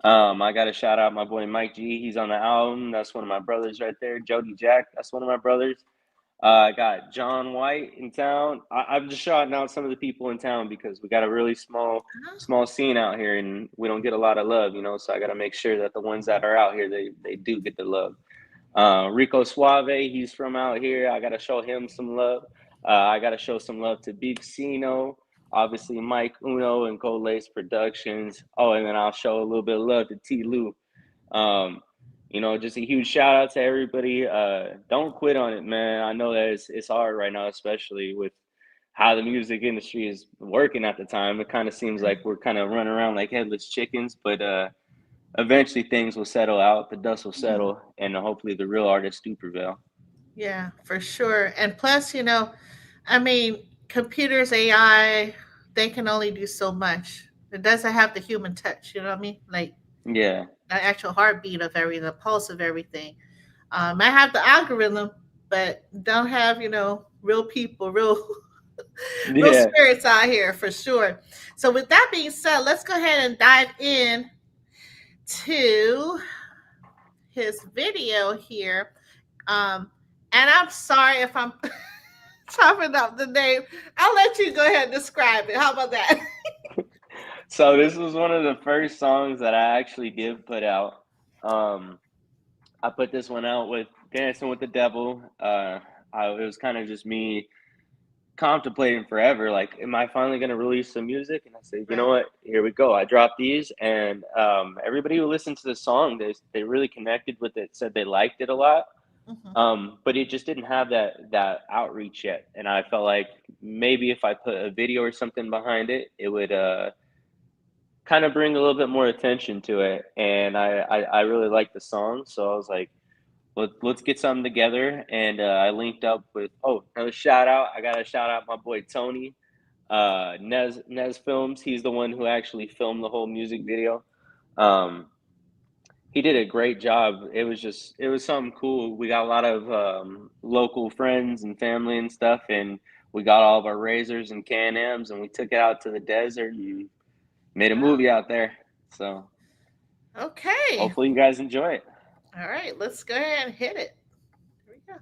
I got to shout out my boy Mike G. He's on the album. That's one of my brothers right there. Jody Jack. That's one of my brothers. I got John White in town. I'm just shouting out some of the people in town because we got a really small scene out here, and we don't get a lot of love, So I got to make sure that the ones that are out here, they do get the love. Rico Suave, he's from out here. I got to show him some love. I got to show some love to Big Cino, obviously Mike Uno and Gold Lace Productions. Oh, and then I'll show a little bit of love to T. Lou. Just a huge shout out to everybody. Don't quit on it, man. I know that it's hard right now, especially with how the music industry is working at the time. It kind of seems like we're kind of running around like headless chickens, but eventually things will settle out, the dust will settle, and hopefully the real artists do prevail. Yeah, for sure. And plus, computers, AI, they can only do so much. It doesn't have the human touch, you know what I mean? Like Yeah. the actual heartbeat of everything, the pulse of everything. I have the algorithm, but don't have, real people, real spirits out here for sure. So with that being said, let's go ahead and dive in to his video here. And I'm sorry if I'm chopping up the name. I'll let you go ahead and describe it. How about that? So this was one of the first songs that I actually did put out. I put this one out with Dancing with the Devil. It was kind of just me contemplating forever, like, am I finally going to release some music? And I said, you know what, here we go. I dropped these, and everybody who listened to the song, they really connected with it, said they liked it a lot. But it just didn't have that outreach yet, and I felt like maybe if I put a video or something behind it, it would kind of bring a little bit more attention to it. And I really liked the song, so I was like, let's get something together. And I linked up with another shout out. I gotta shout out my boy Tony, Nez Films. He's the one who actually filmed the whole music video. He did a great job. It was something cool. We got a lot of local friends and family and stuff, and we got all of our razors and Can-Ams, and we took it out to the desert and made a movie out there. So okay, hopefully you guys enjoy it. All right, let's go ahead and hit it. Here we go.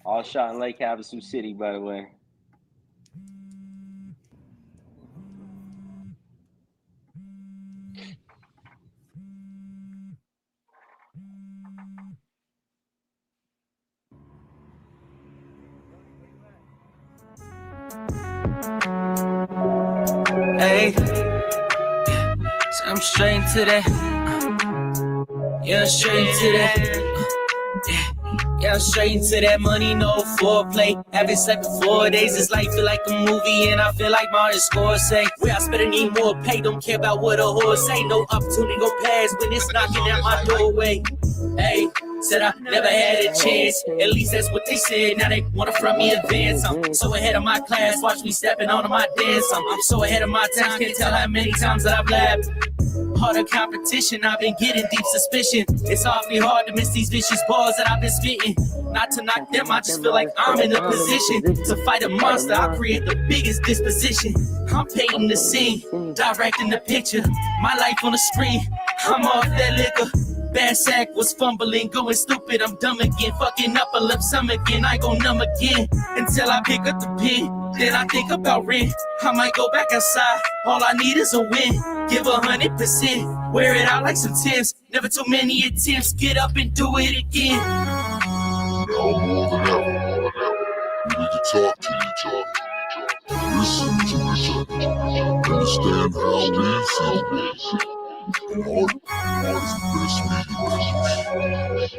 All shot in Lake Havasu City, by the way. Hey, so I'm straight into that. Yeah, straight into that. Yeah, I'm straight into that money, no foreplay. Haven't slept in 4 days, this life feel like a movie, and I feel like Martin Scorsese. Where I spend need more pay, don't care about what a whore say. No opportunity go pass when it's knocking at my doorway. Hey, said I never had a chance. At least that's what they said. Now they wanna from me advance. I'm so ahead of my class. Watch me stepping on my dance. I'm so ahead of my time. Can't tell how many times that I've laughed. Harder competition, I've been getting deep suspicion. It's awfully hard to miss these vicious balls that I've been spitting. Not to knock them, I just feel like I'm in a position to fight a monster. I create the biggest disposition. I'm painting the scene, directing the picture. My life on the screen, I'm off that liquor. Bad sack was fumbling, going stupid, I'm dumb again. Fucking up a lip sum again, I go numb again. Until I pick up the pen, then I think about rent. I might go back outside, all I need is a win. Give 100%, wear it out like some Timbs. Never too many attempts, get up and do it again. Now more than ever, we need to talk to each other. Listen to each other. Understand how we feel. And art is the best medium.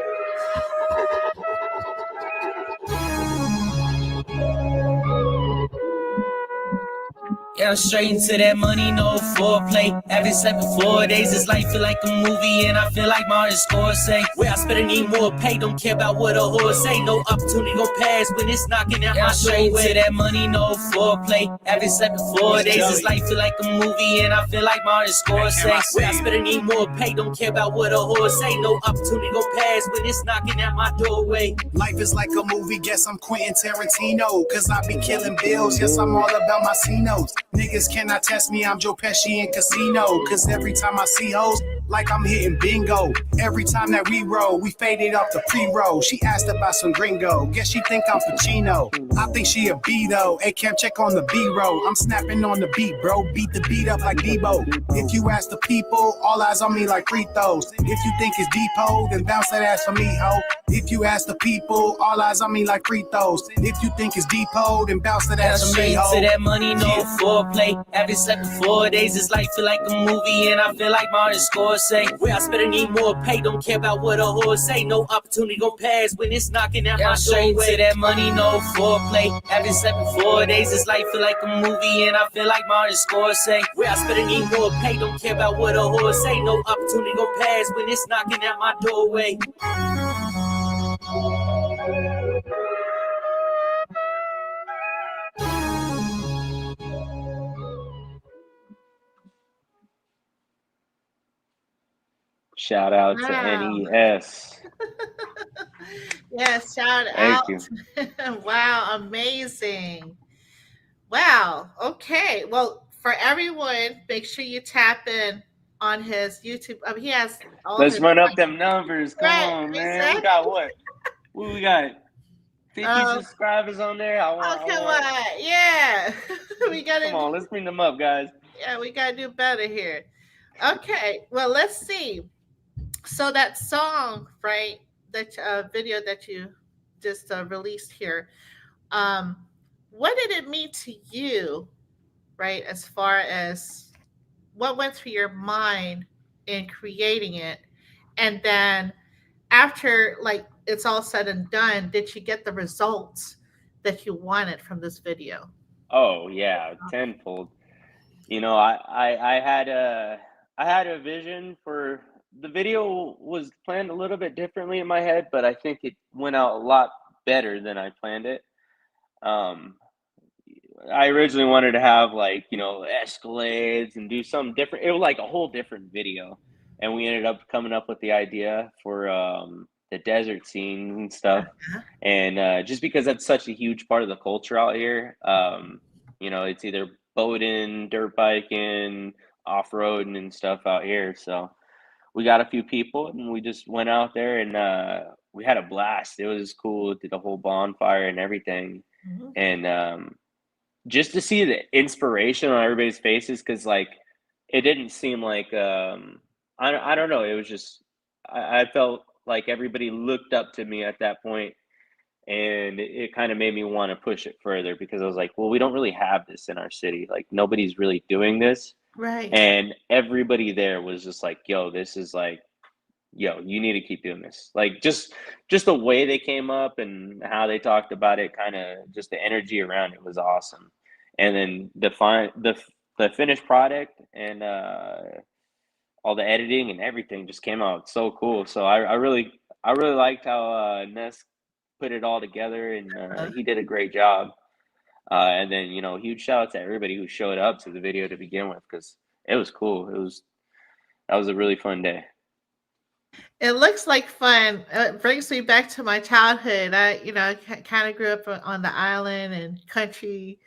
Yeah, I'm straight into that money, no foreplay. Haven't slept in 4 days, this life feel like a movie, and I feel like Martin Scorsese. Where I spend need more pay, don't care about what a whore say. No opportunity go pass when it's knocking at my straight into that money, no foreplay. Haven't slept in 4 days, this life feel like a movie, and I feel like Martin Scorsese. Where I spend need more pay, don't care about what a whore say. No opportunity go pass when it's knocking at my doorway. Life is like a movie, guess I'm Quentin Tarantino. Cause I be killing bills, yes, I'm all about my C-notes. Niggas cannot test me, I'm Joe Pesci in Casino. Cause every time I see hoes, like I'm hitting bingo. Every time that we roll, we faded off the pre-roll. She asked about some gringo, guess she think I'm Pacino. I think she a B though, A-Cam check on the B-roll. I'm snapping on the beat, bro, beat the beat up like Debo. If you ask the people, all eyes on me like free throws. If you think it's deep-ho, then bounce that ass for me, ho. If you ask the people, all eyes on me like free throws. If you think it's deep-ho, then bounce that ass for me, ho. Straight to that money, no foreplay. Haven't slept in 4 days, this life feel like a movie, and I feel like Martin Scorsese. Where I spend need more pay, don't care about what a whore say. No opportunity go pass when it's knocking at my doorway. Straight to that money, no foreplay. Haven't slept in 4 days, this life feel like a movie, and I feel like Martin Scorsese. Where I spend need more pay, don't care about what a whore say. No opportunity go pass when it's knocking at my doorway. Shout out to NES. Yes, shout Thank out. you. Wow, amazing. Wow. Okay. Well, for everyone, make sure you tap in on his YouTube. He has all Let's his run up them numbers. Come Right, on, man. exactly. We got what? What we got? 50 subscribers on there. Oh, come on. Yeah. We gotta Come on, let's bring them up, guys. Yeah, we gotta do better here. Okay. Well, let's see. So that song, right? That video that you just released here. What did it mean to you, right? As far as what went through your mind in creating it, and then after like it's all said and done, did you get the results that you wanted from this video? Oh yeah, tenfold. You know, I had a vision for the video. Was planned a little bit differently in my head, but I think it went out a lot better than I planned it. I originally wanted to have like, you know, Escalades and do something different. It was like a whole different video. And we ended up coming up with the idea for the desert scene and stuff. And just because that's such a huge part of the culture out here, you know, it's either boating, dirt biking, off-roading and stuff out here. So we got a few people and we just went out there and we had a blast. It was cool. Did a whole bonfire and everything. Mhm. And just to see the inspiration on everybody's faces, because like it didn't seem like I don't know, it was just I felt like everybody looked up to me at that point, and it kind of made me want to push it further, because I was like, well, we don't really have this in our city, like nobody's really doing this. Right. And everybody there was just like, yo, this is like yo, you need to keep doing this. Like just the way they came up and how they talked about it, kind of just the energy around it was awesome. And then the finished product and all the editing and everything just came out so cool. So I really liked how Ness put it all together, and he did a great job. And then, you know, huge shout out to everybody who showed up to the video to begin with, because it was cool. That was a really fun day. It looks like fun. It brings me back to my childhood. I kind of grew up on the island and country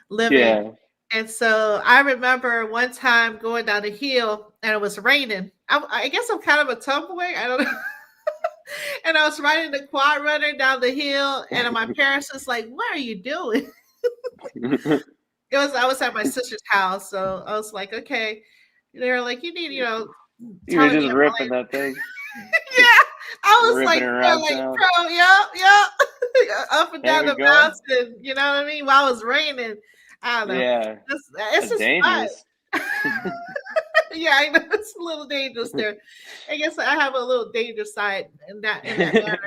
living. Yeah. And so I remember one time going down a hill and it was raining. I guess I'm kind of a tomboy. I don't know. And I was riding the quad runner down the hill, and my parents was like, "What are you doing?" I was at my sister's house, so I was like, "Okay." They were like, "You need, You were just ripping that thing. Yeah, I was like, Ripping around like, town. bro, yeah, up and down There the we go. mountain. You know what I mean? While it was raining, I don't know. Yeah, It's that's just dangerous. fun. Yeah, I know it's a little dangerous there. I guess I have a little dangerous side in that manner.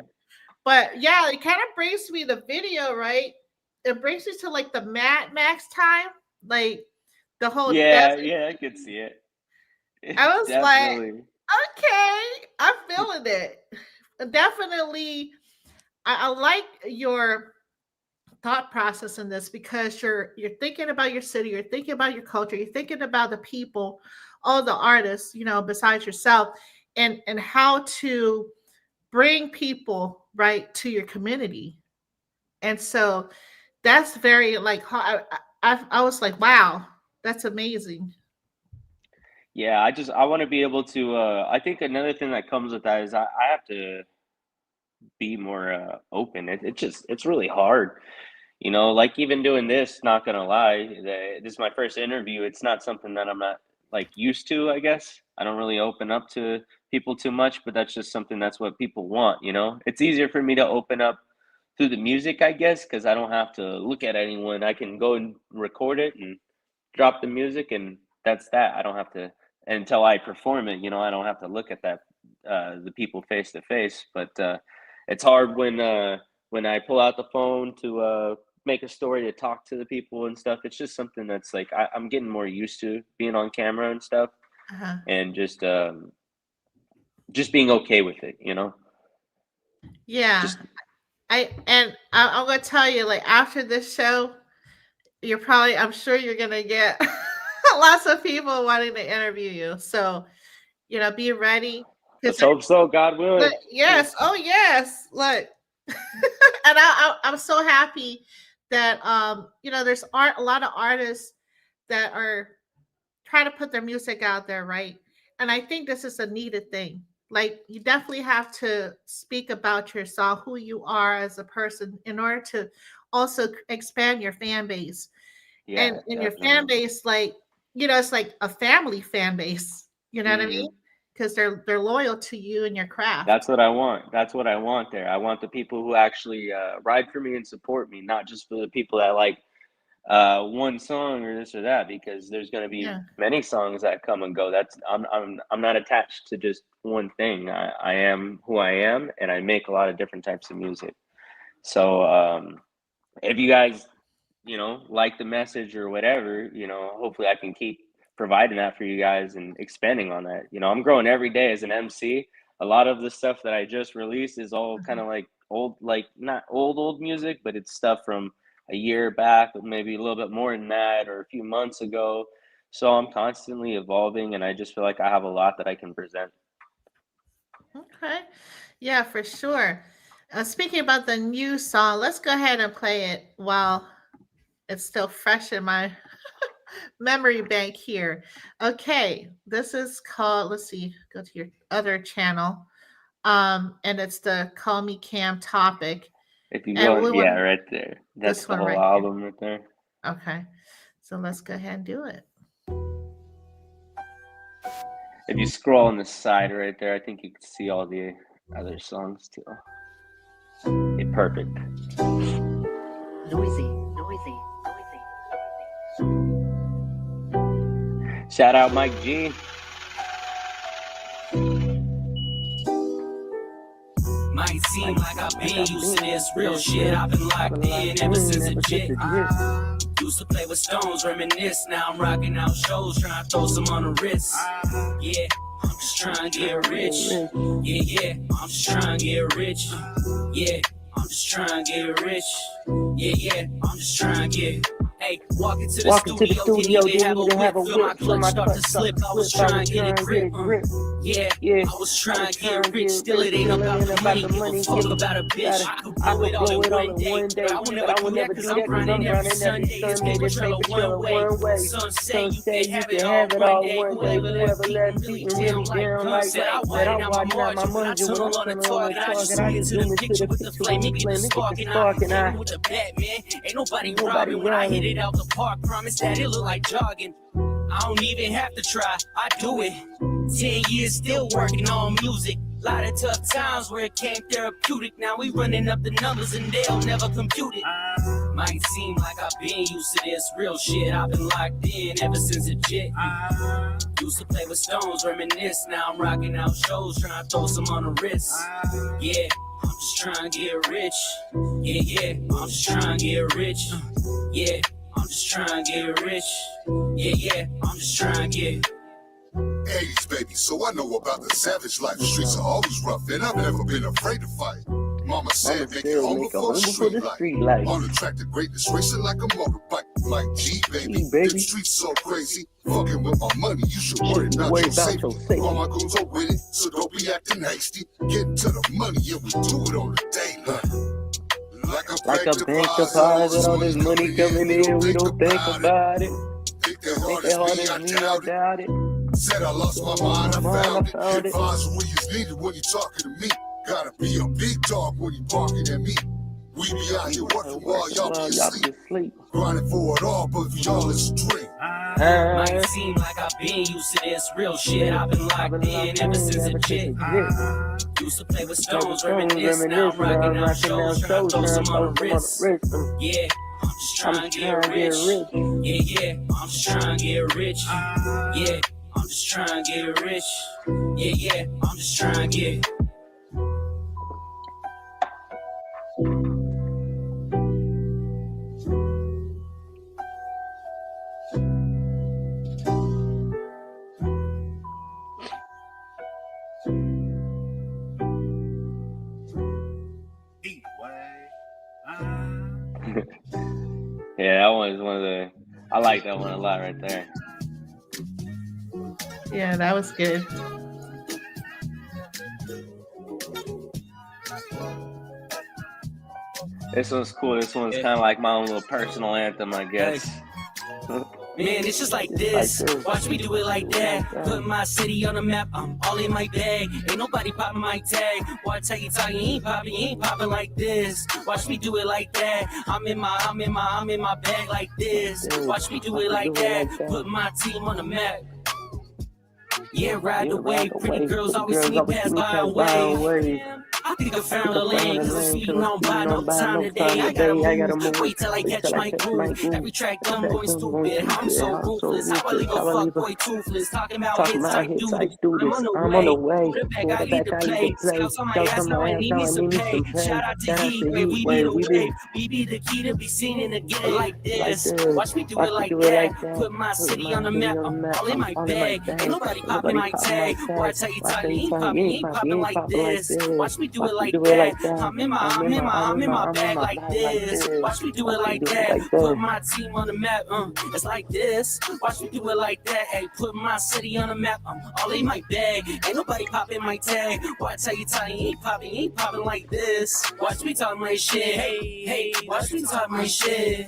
But yeah, it kind of brings me the video, right? It brings me to like the Mad Max time, like the whole Yeah, desert. yeah, I could see it. I was like, Definitely. okay, I'm feeling it. Definitely, I like your thought process in this, because you're thinking about your city, you're thinking about your culture, you're thinking about the people, all the artists, you know, besides yourself, and how to bring people right to your community. And so that's very like I was like, wow, that's amazing. Yeah, I want to be able to. I think another thing that comes with that is I have to be more open. It's really hard, you know. Like even doing this, not gonna lie, this is my first interview. It's not something that I'm not like used to. I guess I don't really open up to people too much, but that's just something that's what people want. You know, it's easier for me to open up through the music, I guess, because I don't have to look at anyone. I can go and record it and drop the music, and that's that. I don't have to until I perform it. You know, I don't have to look at that the people face to face. But it's hard when I pull out the phone to make a story, to talk to the people and stuff. It's just something that's like I'm getting more used to being on camera and stuff, Uh-huh. and just being okay with it. You know, Yeah. just I'm gonna tell you, like after this show, I'm sure you're gonna get lots of people wanting to interview you. So, you know, be ready. let's hope so. God willing. Yes. Oh, yes. Look, and I'm so happy that you know, there's a lot of artists that are trying to put their music out there, right? And I think this is a needed thing. Like you definitely have to speak about yourself, who you are as a person, in order to also expand your fan base. Yeah, And in your fan base, like, you know, it's like a family fan base. You know what I mean? Because they're loyal to you and your craft. That's what I want. That's what I want there. I want the people who actually ride for me and support me, not just for the people that like one song or this or that, because there's going to be many songs that come and go. I'm not attached to just one thing. I am who I am, and I make a lot of different types of music. So if you guys, you know, like the message or whatever, you know, hopefully I can keep providing that for you guys and expanding on that. You know, I'm growing every day as an MC. A lot of the stuff that I just released is all kind of like old, like not old music, but it's stuff from a year back, or maybe a little bit more than that, or a few months ago. So I'm constantly evolving, and I just feel like I have a lot that I can present. Okay. Yeah, for sure. Speaking about the new song, let's go ahead and play it while it's still fresh in my memory bank here. Okay, this is called, let's see, go to your other channel. And it's the Call Me Cam topic. If you go, yeah, right there. That's the whole album right there. Okay, so let's go ahead and do it. If you scroll on the side right there, I think you can see all the other songs too. Okay, perfect. Noisy. Shout out Mike G. seem like I've been used to this real shit. I've been locked in ever since a jit. Used to play with stones, reminisce. Now I'm rocking out shows, trying to throw some on the wrist. Yeah, I'm just trying to get rich. Yeah, I'm just trying to get rich. Yeah, I'm just trying to get rich. Yeah, I'm just trying to get. Hey, walk into the studio, didn't even have a whip, feel my clutch start to slip. I was trying to get a grip. Yeah, I was trying to get rich. Still, it ain't about the money. Give a fuck about a bitch. I could blow it all in one day, but I will never do that because I'm grinding every Sunday. It's paper trail one way. Some say you can have it all one day. Whoever left me down like said I wanted out my margin. When I told on the target, I just zoom into the picture with the flame, make it the spark, and I'm with the bat, man. Ain't nobody robbing when I hit it out the park. Promise that it look like jogging. I don't even have to try, I do it. 10 years still working on music. Lot of tough times where it came therapeutic. Now we running up the numbers and they'll never compute it. Might seem like I've been used to this real shit. I've been locked in ever since a jit. Used to play with stones, reminisce. Now I'm rocking out shows, trying to throw some on the wrist. Yeah, I'm just trying to get rich. Yeah, I'm just trying to get rich. Yeah, I'm just trying to get rich. Yeah, I'm just trying to get. 80s, baby, so I know about the savage life. The streets are always rough, and I've never been afraid to fight. Mama said, make it home before the street light. On the track to greatness, racing like a motorbike. Like G, baby, the streets so crazy. Fucking with my money, you should worry about your safety. All my goons are with it, so don't be acting hasty. Getting to the money, yeah, we do it on the daily. Like a bank deposit, all this money coming in, we don't think about it. Think that hard as me, I doubt it. Said I lost my mind, I found it. Advise when you needed when you talking to me. Gotta be a big dog when you barking at me. We be out here working while y'all be asleep. Grinding for it all, but y'all is a dream. Might seem like I've been used to this real shit. I've been locked in ever since a jit. Used to play with stones, reminisce. Now I'm rocking out shows, trying to throw some on the wrist. Yeah, I'm just trying to get rich. Yeah, I'm just trying to get rich. Yeah, I'm just trying to get rich. Yeah, I'm just trying to get. Yeah, that one is one of the. I like that one a lot right there. Yeah, that was good. This one's cool. This one's kind of like my own little personal anthem, I guess. Man, it's just like this. Watch me do it like that. Put my city on the map. I'm all in my bag. Ain't nobody popping my tag. Watch how you talk. You ain't popping like this. Watch me do it like that. I'm in my bag like this. Watch me do it like that. Put my team on the map. Yeah, ride the wave. Pretty girls always see me pass by a wave. I think I found a lane, cause I'm speeding on by no time today. I gotta move, wait till I catch my groove. Every track I'm going stupid, I'm so ruthless. How I leave a fuckboy toothless, talking about hits like do this. I'm on the way, quarterback I need to play. Scouts on my ass, now I need me some pay. Shout out to Heat, we be the wave. We be the key to be seen and to get it like this. Watch me do it like that, put my city on the map. I'm all in my bag, ain't nobody popping my tag. Watch how you talk, you ain't popping like this. Watch me do it like that. I'm in my bag like this. Watch me do it like that. Put my team on the map. It's like this. Watch me do it like that. Hey, put my city on the map. I'm all in my bag. Ain't nobody popping my tag. Watch how you talk, you ain't popping like this. Watch me talk my shit. Hey, watch me talk my shit.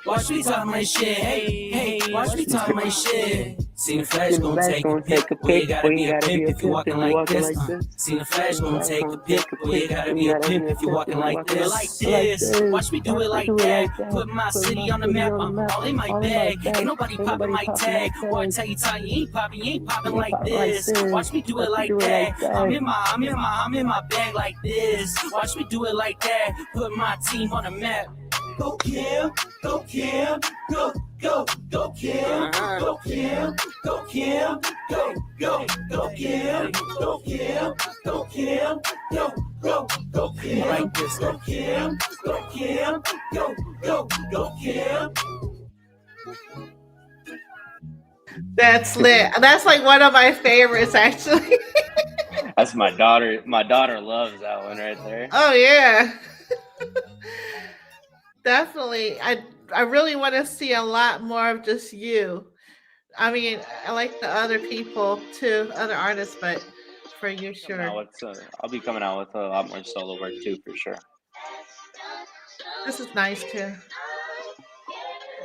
Watch me talk my shit. Hey, watch me talk my shit. Seen the flash gon' take a pic, boy, you gotta be a pimp if you walking like this. Seen the flash gon' take a pic, boy, you gotta be a pimp if you walking like this. Like this, watch me do it like that. Put my city on the map, I'm all in my bag. Ain't nobody popping my tag. Watch how you talk, you ain't popping like this. Watch me do it like that. I'm in my bag like this. Watch me do it like that. Put my team on the map. go Cam, go Cam, go Cam, go Cam, go Cam, go Cam, go Cam, go Cam, go Cam, like this, go Cam, go Cam. That's lit. That's like one of my favorites, actually. That's my daughter. My daughter loves that one right there. Oh yeah. Definitely. I really want to see a lot more of just you. I mean, I like the other people too, other artists, but for you, sure. I'll be coming out with a lot more solo work too, for sure. This is nice too.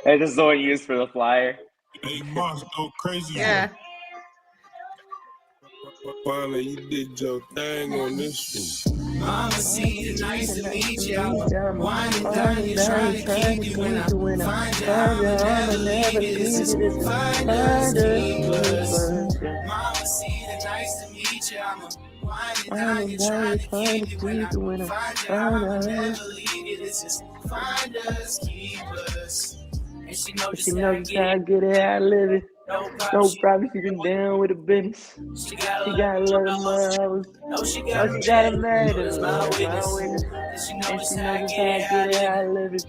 Hey, this is the one you used for the flyer. Hey, Moss, go crazy. Yeah. Finally, you did your thing on this one. Mama, see it, nice to meet you. Wine and dine, you're trying to keep you when I find out I'll never leave you. This is finders keepers. Mama, see it, nice to meet you. I'm a wine and dine, you're trying to keep you when I find out I'll never leave you. This is finders keepers. And she knows how I get it, I live it. No problem, she been down with the business. She got a lot of money. No, she got a married. That's my witness. And she knows how I get it, I live it.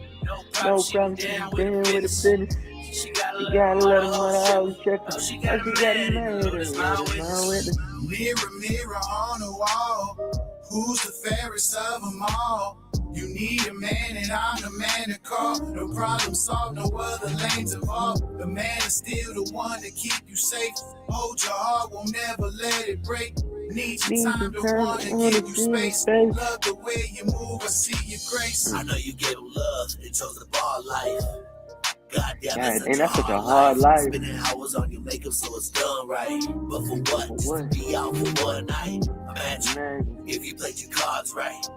No problem, she been down with the business. She got a lot of money, I always check her. She got a married. That's my witness. Mirror, mirror on the wall, who's the fairest of them all? You need a man and I'm the man to call. No problem solved, no other lanes involved. The man is still the one to keep you safe. Hold your heart, won't never let it break. Need your time to want to give you space. Love the way you move, I see your grace. I know you gave him love and chose the bar life. Goddamn, that's such a hard life. Spending hours on your makeup so it's done right. But for what? Just to be out for one night. Imagine if you played your cards right.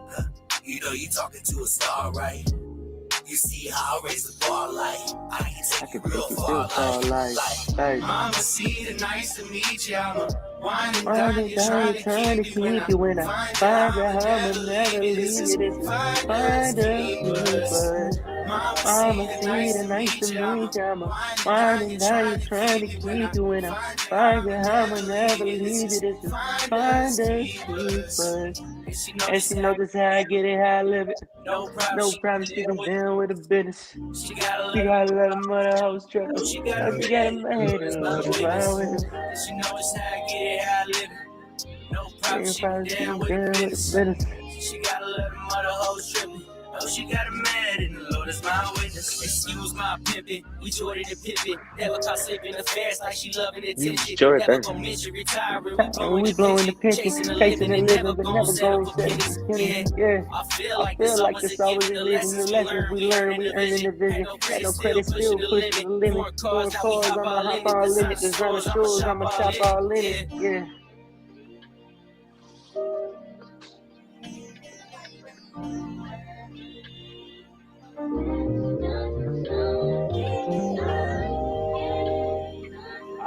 You know you talking to a star, right? You see how I raise the bar like I can take you real far like. Mama, see the nice to meet you. I'm a wine and dine, you're trying to keep you when I find out I'll never leave you. This is finders keepers. Mama, see the nice to meet you. I'm a wine and dine, you're trying to keep you when I find out I'll never leave you. This is finders keepers. And she knows just how I get it, how I live it. No problem, she been down with the business. She got a lot of money, I was trouble. She got a married. And she knows how I get it, how I live it. No problem, she been down with the business. She got a lot of money, I was tripping. Oh, she got a mad and the Lord is my witness. Excuse my pimpin', we Jordan and Pippin. Never caught slipping affairs like she loving attention. Never gon' mention retiring, we blowing the pension. Chasing and living, but never gon' set. Yeah, I feel like this always living the lessons we learn, we earning the vision. Got no credit, still pushing the limit. More cars, I'ma hop all limit. Designer shoes, I'ma shop all in it. Yeah.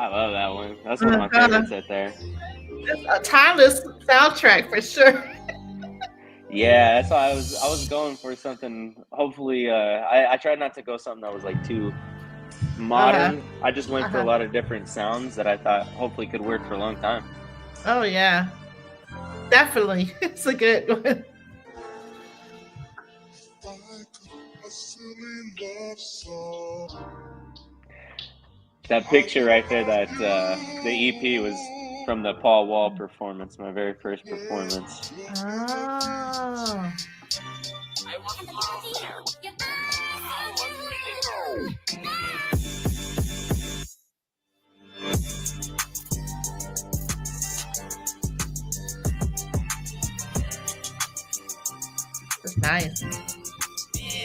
I love that one. That's one of my favorites right there. It's a timeless soundtrack for sure. Yeah, that's why I was going for something. Hopefully, I tried not to go something that was like too modern. I just went for a lot of different sounds that I thought hopefully could work for a long time. Oh yeah, definitely. It's a good one. That picture right there, that the EP was from the Paul Wall performance, my very first performance. Oh. That's nice.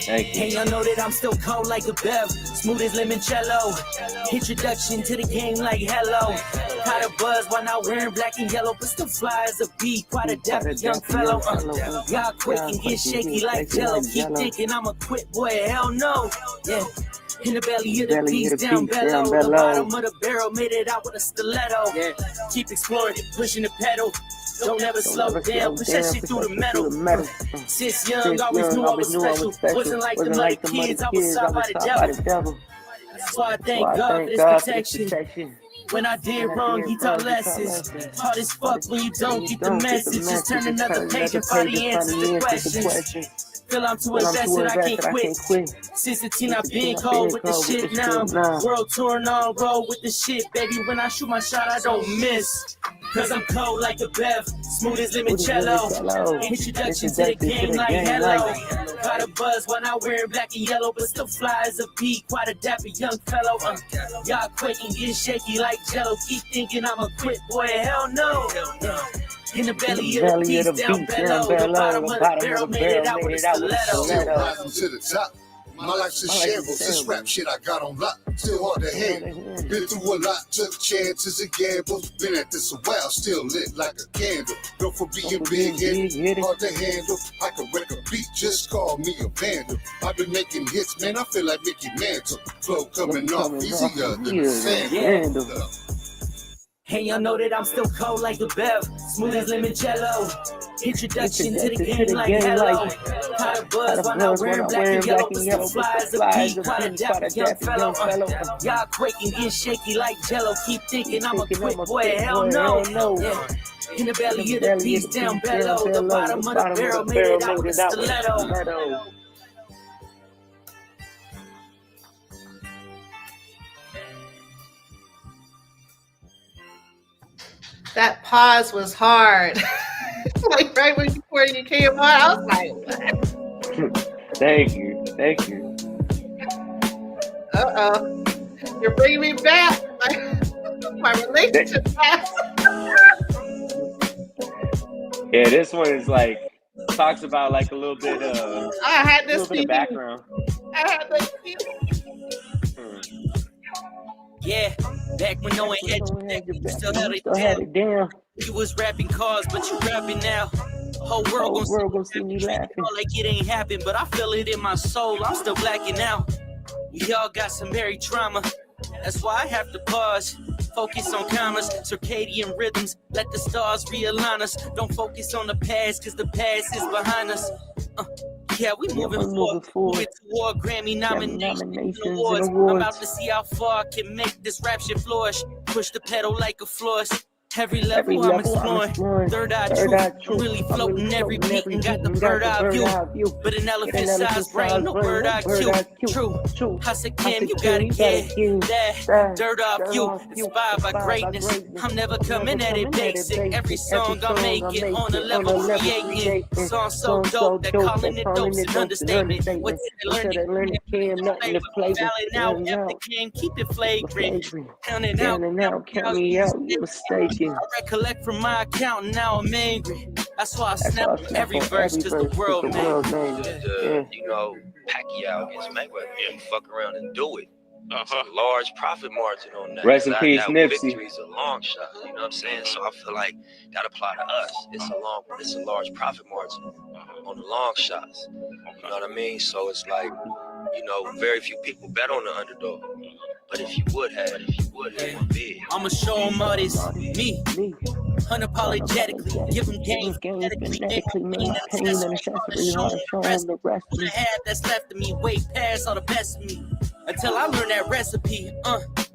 Hey, y'all know that I'm still cold like a bev, smooth as limoncello. Introduction to the game like hello. Caught a buzz while not wearing black and yellow, but still fly as a bee. Quite a dapper young fellow. Y'all quick and get shaky like jello. Keep thinking I'm a quit boy, hell no. Yeah. In the belly of the beast, down below. The bottom of the barrel, made it out with a stiletto. Yeah. Keep exploring, pushing the pedal. Don't ever slow down, push that shit through the metal. Since young, always knew I was special. Wasn't like the mother kids, I was sought by the devil. That's why I thank God for this protection. When I did wrong, he taught lessons. Hard as fuck when you don't get the message. Just turn another page and find the answers to questions. Feel I'm too invested, I can't quit. Since the teen, I've been cold with the shit now. World touring on road with the shit, baby. When I shoot my shot, I don't miss. Cause I'm cold like a Bev, smooth as limoncello. Introduction to the game like hello. Got a buzz when I wear black and yellow, but still fly as a bee. Quite a dapper young fellow. Y'all quaking, get shaky like jello. Keep thinking I'm a quit, boy, hell no. In the belly of the beast, down below. The bottom of the barrel, made it out with a stiletto. Still rising to the top. My life's a shambles. This rap shit I got on lock. Still hard to handle. Been through a lot, took chances and gambles. Been at this a while, still lit like a candle. Go for being big-headed, hard to handle. I can wreck a beat, just call me a vandal. I've been making hits, man, I feel like Mickey Mantle. Flow coming off easier than the sandal. Hey, y'all know that I'm still cold like a Bev, smooth as limoncello. Introduction to the game like hello. Caught a buzz when I wear black and yellow, but still fly as a bee. Quite a dapper young fellow. Y'all quaking, get shaky like jello. Keep thinking I'm a quit, boy, hell no. In the belly of the beast, down below. The bottom of the barrel, made it out with a stiletto. That pause was hard. Like right before you came on, I was like, what? Thank you. Uh-oh. You're bringing me back. My relationship back. Yeah, this one is like, talks about like a little bit of, I had this bit of background. I had this Yeah, back when no one had you, still held it down. You was rapping cars, but you rapping now. Whole world gonna see me laughing. Like it ain't happened, but I feel it in my soul. I'm still blacking out. We all got some buried trauma. That's why I have to pause. Focus on commas, circadian rhythms. Let the stars realign us. Don't focus on the past, cause the past is behind us. Yeah, we moving forward. Moving toward Grammy nominations and awards. I'm about to see how far I can make this rap shit flourish. Push the pedal like a florist. Every level I'm exploring. Third eye truth. I'm really floating every beat and got the bird eye view. But an elephant-sized brain, no bird eye cue. True. I said, Cam, you gotta get that dirt off you. Inspired by greatness. I'm never coming at it basic. Every song I make it on a level creating. Song so dope that calling it dope's an understatement. What's it learning? Nothing to play with. Now after Cam, keep it flagrant. Counting out, count me out, you mistaken. I recollect from my account and now I'm angry. That's why I snap every verse cause the world man. You know, Pacquiao against Mayweather. Yeah, fuck around and do it. It's a large profit margin on that. Rest in peace, Nipsey. Victory's a long shot, you know what I'm saying? So I feel like that apply to us. It's a large profit margin on the long shots. You know what I mean? So it's like, you know, very few people bet on the underdog. But if you would have one big. I'ma show them all this, me, unapologetically, give them game, genetically, maintain and accessory, hard, show them the rest of the half that's left of me, way past all the best of me, until I learn that recipe,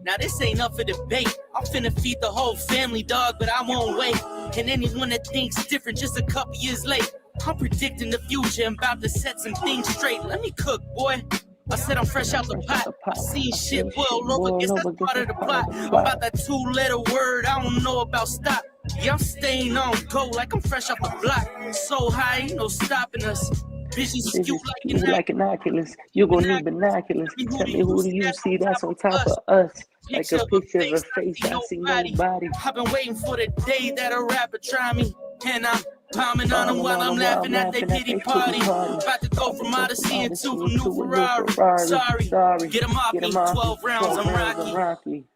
now this ain't up for debate, I'm finna feed the whole family, dog, but I won't wait, and anyone that thinks different just a couple years late, I'm predicting the future, I'm about to set some things straight, let me cook, boy. I said I'm fresh out the pot. I seen shit boil over. Guess that's part of the plot. About that 2-letter word, I don't know about stop. Yeah, I'm staying on go like I'm fresh off the block. So high, ain't no stopping us. Vision skewed like an Oculus. You gon' need binoculars. Tell me who do you see that's on top of us? Like a picture of a face, I see nobody. I've been waiting for the day that a rapper try me. And I'm palming on them while I'm laughing at their pity party. About to go from Odyssey into a new Ferrari. Sorry, get them off me, 12 rounds, I'm Rocky.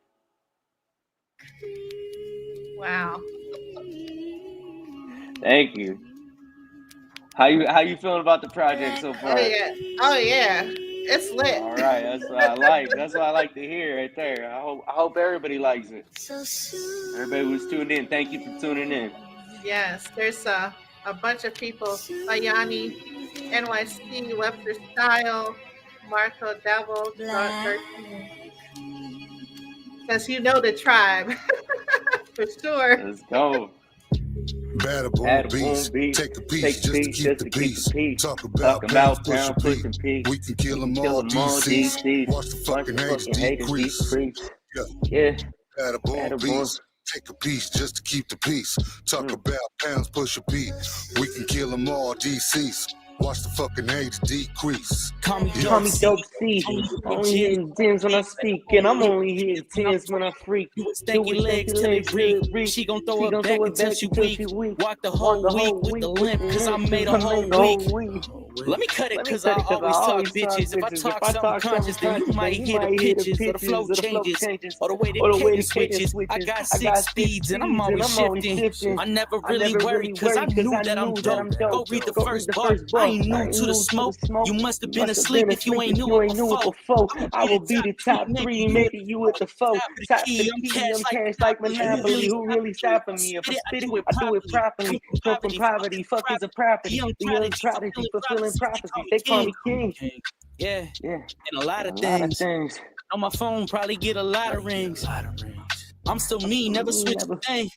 Wow. Thank you. How you feeling about the project so far? Oh yeah. It's lit. All right, that's what I like. That's what I like to hear right there. I hope everybody likes it. Everybody who's tuned in, thank you for tuning in. Yes, there's a bunch of people. Bayani, NYC, Webster Style, Marco Devil, 13. Because you know the tribe. For sure. Let's go. Bad Bad boom boom beats. beats. Take the peace just to keep the peace. Talk Talk about about pounds, pound push pushing P. P. We can kill them Kill all, them all, DCs. DCs. Watch the fucking haters decrease. Yeah. Bad boom Bad beats. boom. Take a piece just to keep the peace. Talk Mm. about pounds, push a P. We can kill them all, DCs. Watch the fucking haters decrease. Call me Call me dope. dope C. Only hitting tens when I speak, and I'm only hitting tens when I freak. Do it stanky legs till it reek. She gon' throw it back until she weak. Walk the whole week with the limp, cause I made a whole week. Let me cut it, cause I always talk bitches. If I talk something conscious, then you might hear the pitches, or the flow changes, or the way the cadence switches. I got 6 speeds, and I'm always shifting. I never really worry, cause I knew that I'm dope. Go read the first bar. I ain't new to the smoke. You must have been asleep if you ain't knew it before. I will be the top 3, maybe you with the 4. Top 3, I'm cash like Monopoly. Who really stopping me? If I spit it, I do it properly. Come from poverty, fuck is a property. The young prodigy, fulfilling prophecy. They call me king. Yeah, Yeah, and a lot of a lot of things. things. On my phone, probably get a lot of rings. I'm still me, never switch a thing.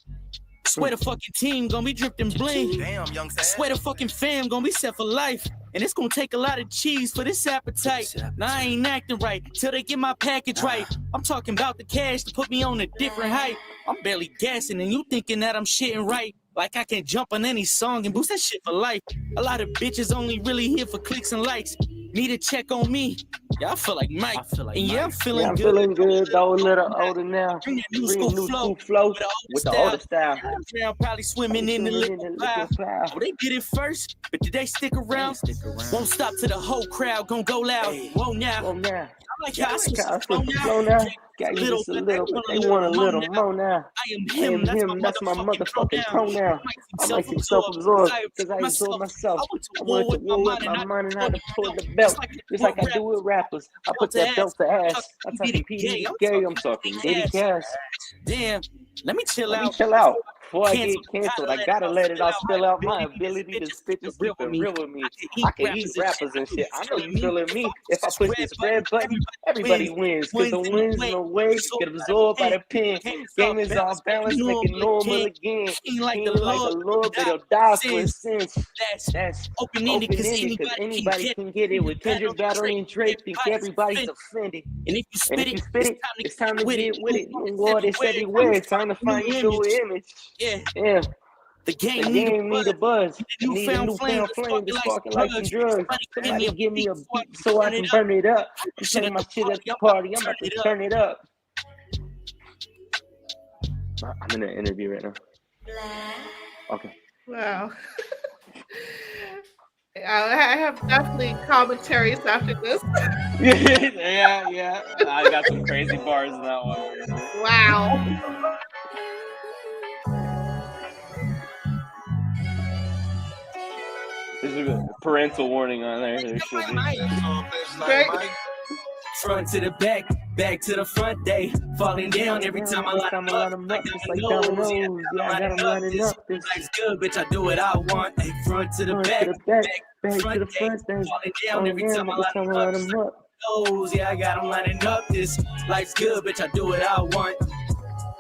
Swear the fucking team gonna be dripped in bling. Damn, young Swear the fucking fam gonna be set for life. And it's gonna take a lot of cheese for this appetite. Now I ain't acting right till they get my package right. I'm talking about the cash to put me on a different height. I'm barely gassing and you thinking that I'm shitting right. Like I can jump on any song and boost that shit for life. A lot of bitches only really here for clicks and likes. Need to check on me. Yeah, I feel like Mike. And yeah, I'm feeling Yeah, I'm good. feeling good, though, a little older now. Bring that new Bring school new flow flow with with the older style. I'm probably swimming in the liquid pile. Oh, they did it first, but did they stick around? Won't stop till the whole crowd gon' go loud. Whoa now, Well, now, I like how I switch I the flow slow now. now. Got you just a little, but they want a little more now. I am him, That's my motherfucking pronoun. I might be self-absorbed because I absorb myself. I went to war with my mind and how to pull the belt. Just like I do with rappers. I put that belt to ass. I'm talking PD gay, I'm talking Diddy Cash. Damn, let me chill Let me out. chill out. Before I get canceled, I gotta let it all spill out. My ability to spit this real with me. I can eat rappers and shit. I know you feeling me. If I push this red button, everybody wins. Cause the wins in a way get absorbed by the pen. Game is off balance, make it normal again. King like the Lord, but he'll die for his sins. That's open-ended, cause anybody can get it. With Kendrick, Battery, and Drake, think everybody's offended. And if you spit it, it's time to get with it. War is everywhere. It's time to find your new image. Yeah. The game need a buzz. Need a newfound flame that's sparking like some drugs. Somebody give me a beat so I can burn it up. I'm playing my shit at the party. I'm about to turn it up. I'm in an interview right now. Okay. Wow. I have definitely commentaries after this. yeah. I got some crazy bars in that one. Wow. There's a parental warning on there. There should be. Front to the back to the front, day falling down every time I line them up. Just like dominoes, yeah, I got 'em lining up. Life's good, bitch, I do what I want. Hey, front to the back to the front, day falling down every time I line them up. Yeah, I got 'em lining up. This life's good, bitch, I do what I want.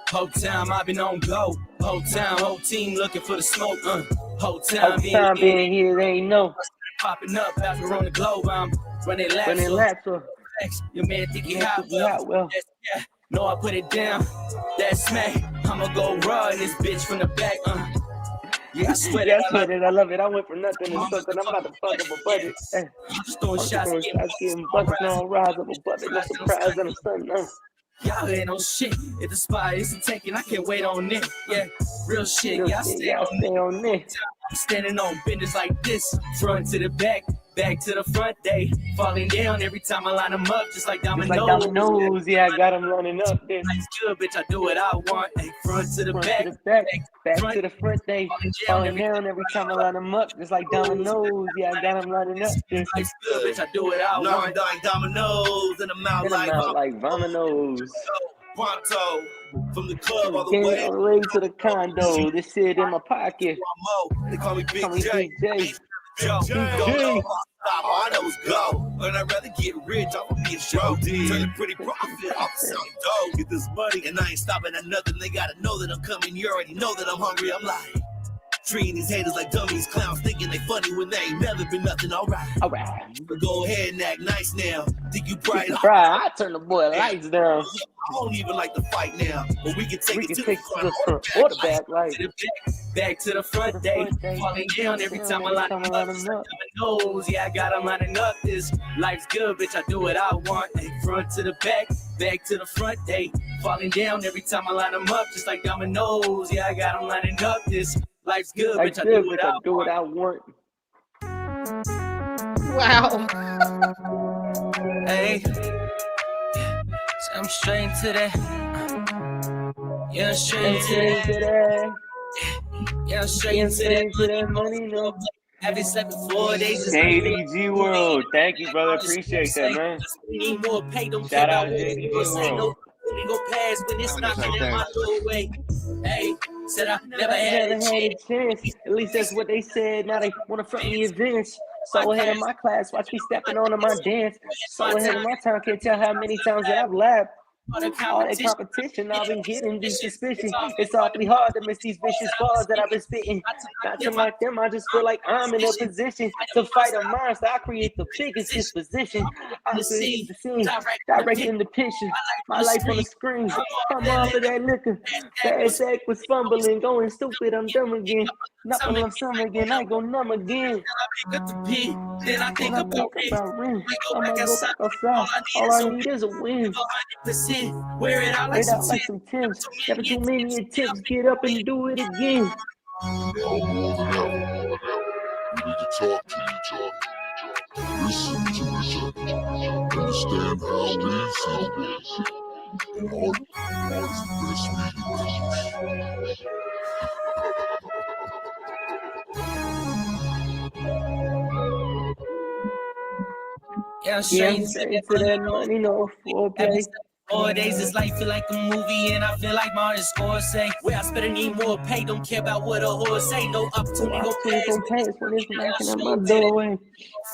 Whole time I've been on go. Whole time, whole team looking for the smoke. Whole time being here, they ain't know. Popping up out around the globe. I'm running laps. Your man think he hot, well. Yeah, no, I put it down. That's smack. I'ma go raw in this bitch from the back. Yeah, I sweat it. I love it. I went from nothing to something. I'm about to fuck up a budget. Hey, I'm just throwing shots, getting buckets, no rise up a bucket, no surprise, and I'm stunning. Y'all ain't on shit. If the spot isn't taken, I can't wait on it. Yeah, real shit. Yeah, I stay on it. I'm standing on business like this. Front to the back back to the front day. Falling down every time I line them up, just like dominoes. Just like dominoes, yeah, I got them running up there. Life's good, bitch, I do what I want. Hey, front to the back, back to the front day. Falling down every time I line them up, just like dominoes, yeah, I got them running up there. Life's good, bitch, I do what I want. Like dominoes in the mouth, like dominoes. Pronto, from the club all the Came way all the way to the condo. This shit in my pocket. They call me Big Call me J. Big J. I know it's go. But I'd rather get rich, I'ma be a show. Turn a pretty profit off some dough. Get this money, and I ain't stopping at nothing. They gotta know that I'm coming. You already know that I'm hungry. I'm like treating these haters like dummies, clowns, thinking they funny when they ain't never been nothing. Alright. But go ahead and act nice now. Think you bright? I turn the boy lights down. I don't even like to fight now, but we can take it to the quarterback. Like back to the front day. Falling down every time I line them up. Dominoes, yeah, I got them lining up. This life's good, bitch, I do what I want. Hey, front to the back to the front day. Falling down every time I line them up, just like dominoes, yeah, I got them lining up. This life's good, bitch, I do what I want. Wow. Hey, so I'm straight to that. Yeah, straight to that. Yeah, straight into that money, no. Having slept for 4 days. JDG World, thank you, brother. Appreciate that, man. Need more pay, don't Shout care out about JDG what say. No, World. we go past when it's knocking at my doorway. Hey, said I never had a chance. At least that's what they said. Now they want to front me events. So ahead of my class, watch me stepping on my dance. So ahead of my time, can't tell how many times that I've laughed. All that competition, I've been getting these suspicion. It's awfully hard to miss these vicious bars that I've been spitting. Not to like them, I just feel like I'm in a position to fight a monster. I create the biggest disposition. I create the scene, directing the picture. My life on the screen. I'm off of that liquor. Fast act was fumbling, going stupid. I'm dumb again. Nothing on some again. I go numb again. Then I think about ring. I'm gonna go back outside. All I need is a win. Wear it out like some Timbs. Never too many attempts. Get up and do it again. Now more than ever, we need to talk to each other. Listen to each other. Understand how we feel. And all is the best we can. Yeah, straight to that money, no foreplay. 4 days, this life feel like a movie, and I feel like Martin Scorsese. Where I spend need more pay, don't care about what a horse say. No opportunity, go pass when it's knocking at my doorway.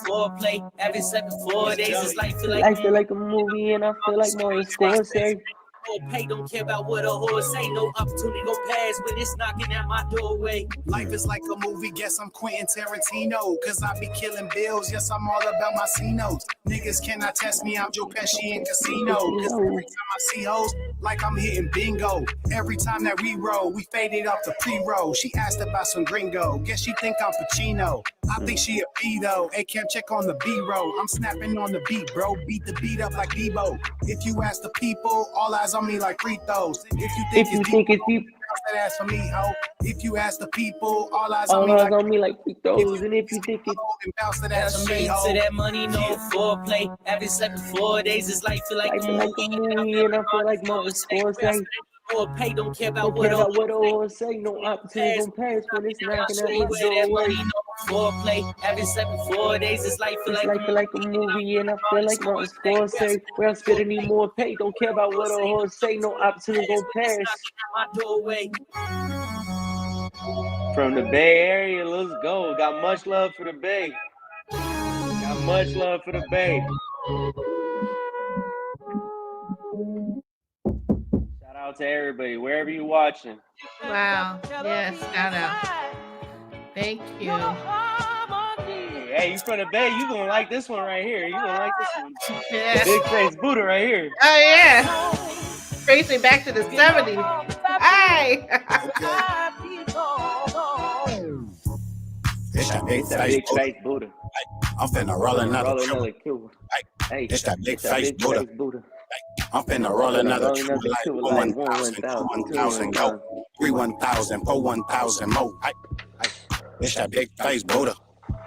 Foreplay, having slept for 4 days, this life feel like a movie, and I feel like Martin Scorsese. Pay, don't care about what a horse say. No opportunity, go pass when it's knocking at my doorway. Life is like a movie, guess I'm Quentin Tarantino. Cause I be killing bills, yes, I'm all about my C-notes. Niggas cannot test me, I'm Joe Pesci in Casino. Cause every time I see hoes, like I'm hitting bingo. Every time that we roll, we faded off the pre-roll. She asked about some gringo, guess she think I'm Pacino. I think she a B though, A-Cam check on the B-roll. I'm snapping on the beat, bro, beat the beat up like Debo. If you ask the people, all eyes on me like free throws. If you think it's deep, that ass for me, ho. If you ask the people, all eyes on me like free throws. And if you think it's bounce that ass for me, ho. To that money, no foreplay. Having slept for 4 days, this life feel like a movie, and I feel like Martin Scorsese. More pay, don't care about what I say. No opportunity gon' pass when it's knocking at my doorway. Foreplay, having slept for 4 days, this life feel like a movie, and I feel like Martin Scorsese. Where I'm spending need more pay, don't care about what a horse say. No opportunity gon' pass. From the Bay Area, let's go. Got much love for the Bay. Got much love for the Bay. Out to everybody, wherever you're watching. Wow. Yes, shout out. Thank you. Hey, you from the Bay, you gonna like this one right here. You gonna like this one. Yeah. Big face Buddha right here. Oh yeah. Brings me back to the 70s. Hey. It's that big face Buddha. I'm finna roll another two. Hey, it's that big face Buddha. I'm finna roll another two like 1,000 go. 3 1,000, 4 1,000 more. It's that big face Buddha.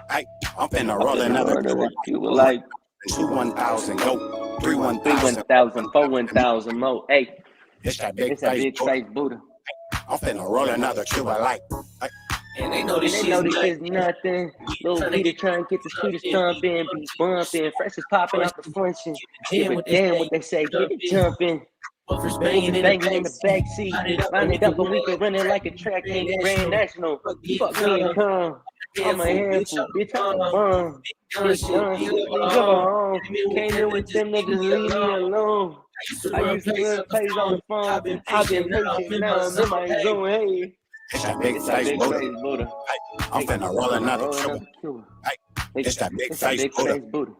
I'm finna roll another Cuba like 2-1,000, go 3-1,000, 3-1,000, 4-1,000 more. Hey, it's that big it's that big face. face Buddha. I'm finna roll another Cuba like. And they know this They shit know is this is nothing. Little Peter trying to get the sweetest thumping, be bumping, fresh is popping out the function. Give a damn what they say, get it jumping. Buffers Banging banging in the backseat. Line it up and we can run it like a track meet. Grand National. Fuck me and come. I'm a handful, bitch, I'm a bum. It's done, go home. Can't deal with them niggas, leave me alone. I used to run plays on the phone. I've been patient, now I'm in my zone, hey. It's that big It's that face big Buddha. face Buddha. I'm finna roll another Cuba. It's that big face Buddha.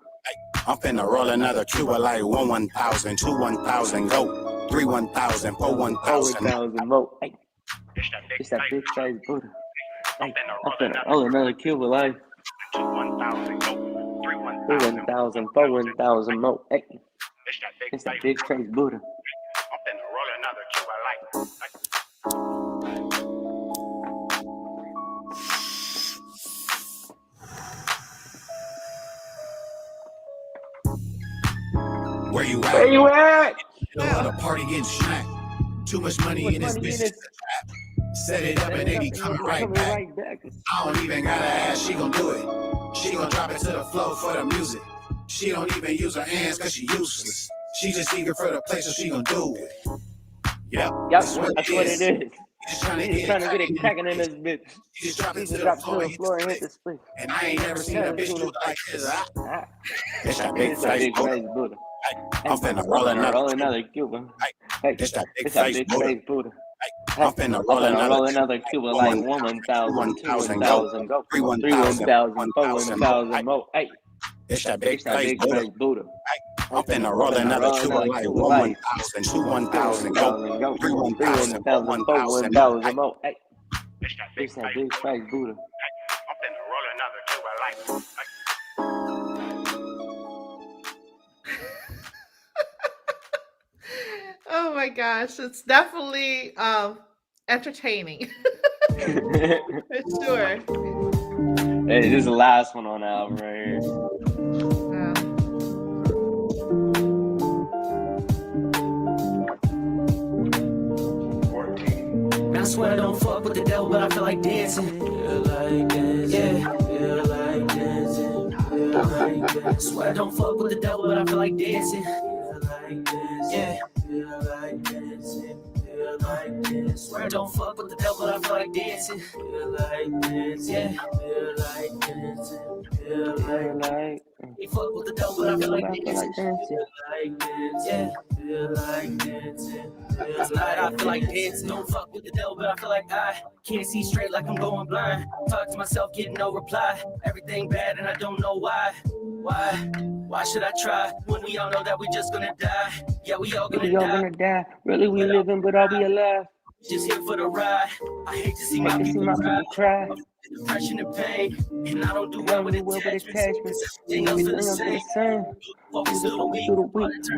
I'm finna roll another Cuba like 1-1,000, 2-1,000, go 3-1,000, 4-1,000. 4,000 more. Hey, it's that big face Buddha. Hey, I'm finna roll another Cuba like 3-1,000, 4,000 more. Hey, it's that big face Buddha. I'm finna roll another Cuba like. Where you at? Where you at? The party getting smacked. Too much money in this bitch. Set it up and they be coming right back. I don't even gotta ask, she gon' do it. She gon' drop it to the floor for the music. She don't even use her hands cause she useless. She just eager for the place so she gon' do it. Yep, That's what it is. Just trying to He's trying to get it cracking in this bitch. She just drop it He to just the dropped to floor the and hit floor and the hit the split. split. And I ain't never seen a bitch do it like this. It's that big It's that face big Buddha. face Buddha. I'm finna roll another Cuba. Hey, It's that it's that big face Buddha. I'm finna roll another Cuba like 1,000, 2,000, go 3,1,000, 4,000 more. Hey, It's that big it's that face big Buddha. face Buddha. I'm finna roll another Cuba like 1,000, 2,1,000, go 3,1,000, 4,1,000. 4,1,000 more. Hey, it's that big face Buddha. I'm finna roll another Cuba like. Oh my gosh, it's definitely entertaining. For sure. Hey, this is the last one on the album right here. I swear I don't fuck with the devil, but I feel like dancing. Feel like dancing. Yeah, feel like dancing. Feel like dancing. Swear I don't fuck with the devil, but I feel like dancing. Feel like dancing. Yeah, feel like dancing. Feel like dancing. Swear I don't fuck with the devil, but I feel like dancing. Feel like dancing. Yeah, feel like dancing. Feel like he fuck with the devil, but I feel like dancing. Feel like dancing. Yeah, feel like dancing. Tonight I feel like dancing. Don't fuck with the devil, but I feel like I can't see straight, like I'm going blind. Talk to myself, getting no reply. Everything bad and I don't know why. Why should I try when we all know that we just gonna die? Yeah, we all gonna die. Really, we living, but are we alive? Just here for the ride. I hate to see my See people my people cry. depression and pain, and I don't do well with attachments. Everything else Everything is else the is same. the same. Focus through the week,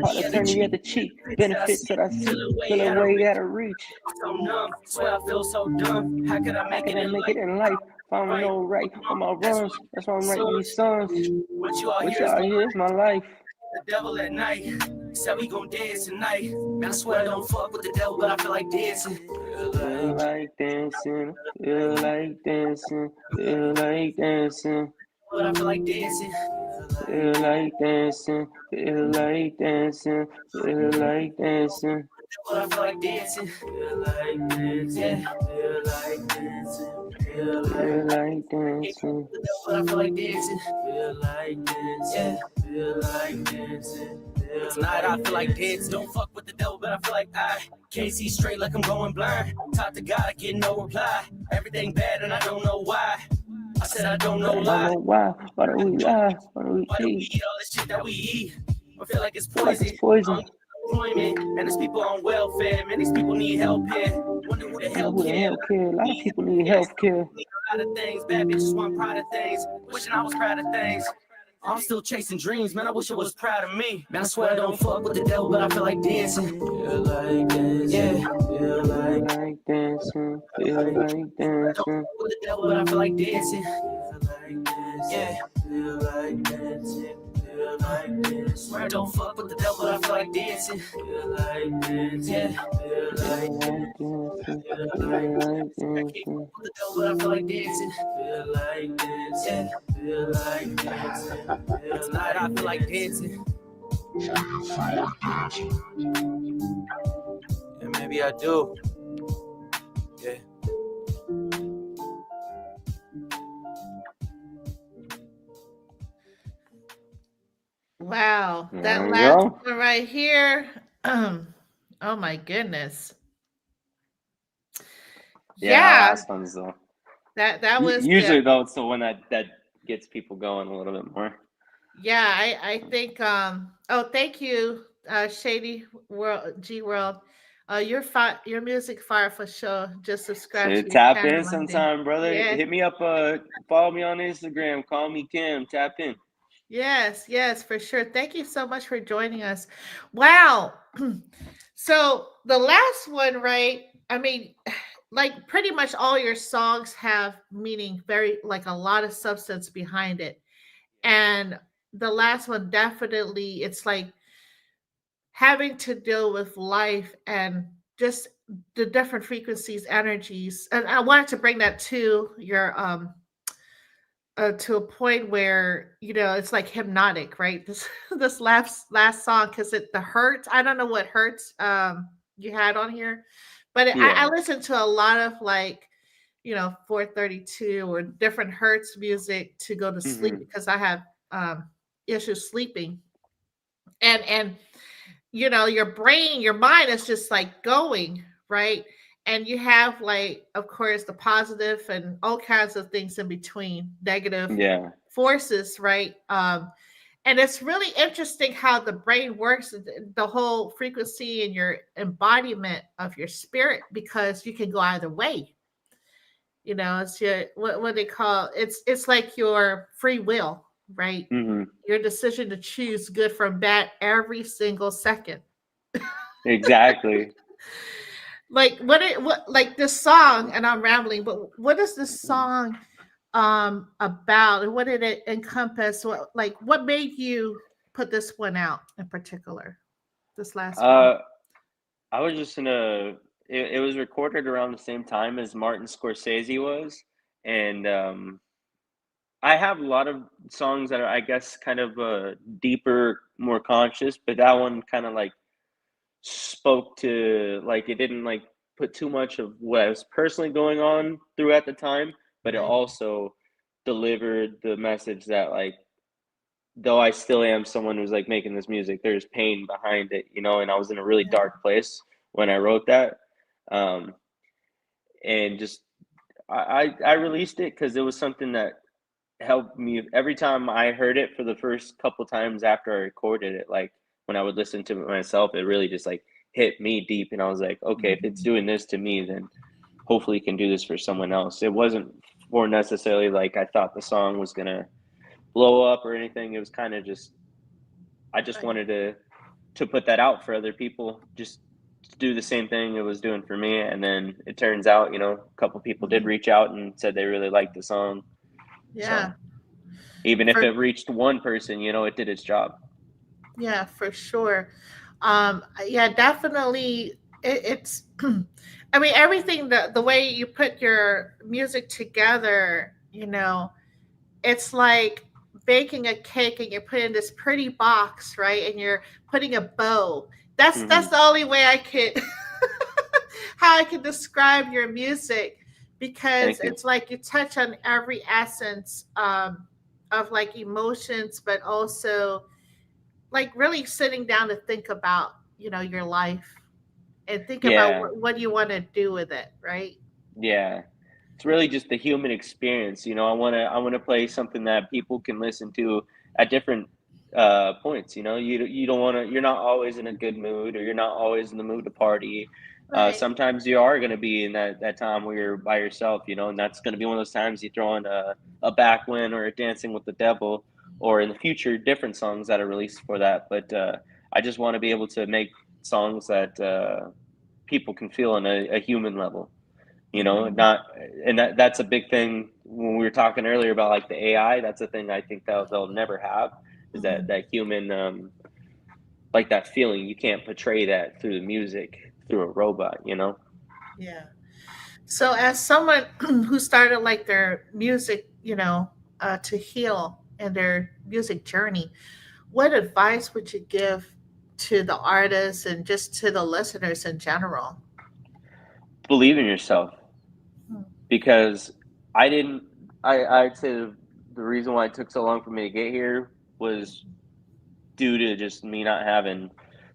Part attorney at the cheek. Benefits that I see. Feel a way out of reach. so numb. Swear I feel so dumb. How could I make it in life? If I don't know right on my runs, that's why I'm writing these songs. What you all What hear y'all is hear is my life. the devil at night. Said we gon' dance tonight. Man, I swear I don't fuck with the devil, but I feel like dancing. Feel like dancing, feel like dancing, feel like dancing. But I feel like dancing. Feel like dancing, feel like dancing, feel like dancing. But I feel like dancing. Feel like dancing. Yeah, feel like dancing. Feel like dancing. But I feel like dancing. Feel like dancing. Yeah, feel like dancing. Tonight I feel like dancing. Don't fuck with the devil, but I feel like I can't see straight, like I'm going blind. Talk to God, I get no reply. Everything bad and I don't know why. I said I don't know why. Why do we lie? Why do we Why do we cheat? eat all this shit that we eat? I feel like it's Like poison. it's poison. Unemployment, and there's people on welfare. Man, these people need help here. Wonder who the hell Who the care. hell care? A lot of people need health care. A lot of things, bad bitches want proud of things. Wishing I was proud of things. I'm still chasing dreams, man. I wish I was proud of me. Man, I swear I don't fuck with the devil, but I feel like dancing. Feel like dancing. Yeah, feel like dancing. Feel like dancing. with the devil, but I feel like dancing. Feel like dancing. Yeah, feel like dancing. Feel like dancing. Swear I don't fuck with the devil, I feel like dancing. Feel like dancing. Yeah, feel like dancing. Feel like dancing. I can't fuck with the devil, but I feel like dancing. Feel like dancing. Yeah, feel like dancing. Tonight I feel like dancing. Yeah, maybe I do. Yeah. Wow, There that you last go. one right here. Oh my goodness. Yeah, that Yeah, last one's the that was usually the though it's the one that gets people going a little bit more. yeah. I think oh, thank you, Shady World G World. Your music fire for sure. Just subscribe So to your tap channel in one day. sometime, brother. Yeah. Hit me up. Follow me on Instagram. Call me Cam. Tap in. Yes, for sure. Thank you so much for joining us. Wow. So the last one, right? I mean, like pretty much all your songs have meaning, very like a lot of substance behind it. And the last one definitely, it's like having to deal with life and just the different frequencies, energies. And I wanted to bring that to a point where it's like hypnotic, right? This last song, because the hurts. I don't know what hurts you had on here, but I Yeah. listened to a lot of like 432 or different Hertz music to go to sleep Hmm. because I have issues sleeping, and your brain, your mind is just like going, right? And you have like, of course, the positive and all kinds of things in between, negative Yeah. forces, right? And it's really interesting how the brain works, the whole frequency and your embodiment of your spirit, because you can go either way. It's your what they call, it's like your free will, right? Hmm. Your decision to choose good from bad every single second. Exactly. Like what like this song, and I'm rambling, but what is this song about, and what did it encompass? What made you put this one out in particular, this last one? Uh, I was just in a. It was recorded around the same time as Martin Scorsese was, and I have a lot of songs that are, I guess, kind of deeper, more conscious, but that one kind of like spoke to, like, it didn't like put too much of what was personally going on through at the time, but it Right. also delivered the message that, like, though I still am someone who's like making this music, there's pain behind it, and I was in a really Yeah. dark place when I wrote that. Um, and just I released it because it was something that helped me every time I heard it for the first couple times after I recorded it. Like when I would listen to it myself, it really just like hit me deep, and I was like, okay, if it's Mhm. doing this to me, then hopefully it can do this for someone else. It wasn't for necessarily like I thought the song was gonna blow up or anything. It was kind of just I just Right. wanted to put that out for other people, just to do the same thing it was doing for me. And then it turns out, a couple people did Mhm. reach out and said they really liked the song. Yeah. So even if For it reached one person, it did its job. Yeah, for sure. Yeah, definitely. It's, I mean, everything, the way you put your music together, it's like baking a cake and you're putting this pretty box, right? And you're putting a bow. That's Hmm. the only way I could, how I could describe your music, because Thank you. it's like you touch on every essence of like emotions, but also like really sitting down to think about your life and think about Yeah, what you want to do with it, right? yeah. It's really just the human experience. I want to play something that people can listen to at different points. You don't want to. You're not always in a good mood, or you're not always in the mood to party. Right. Sometimes you are going to be in that time where you're by yourself. And that's going to be one of those times you throw on a backwind or a Dancing with the Devil, or in the future different songs that are released for that. But I just want to be able to make songs that people can feel on a human level. You know, not, and that's a big thing when we were talking earlier about like the AI. That's a thing I think they'll never have, is that human, like that feeling. You can't portray that through the music, through a robot, you know? Yeah. So, as someone who started like their music, to heal in their music journey, what advice would you give to the artists and just to the listeners in general? Believe in yourself, Hmm. because I didn't, I'd say the reason why it took so long for me to get here was due to just me not having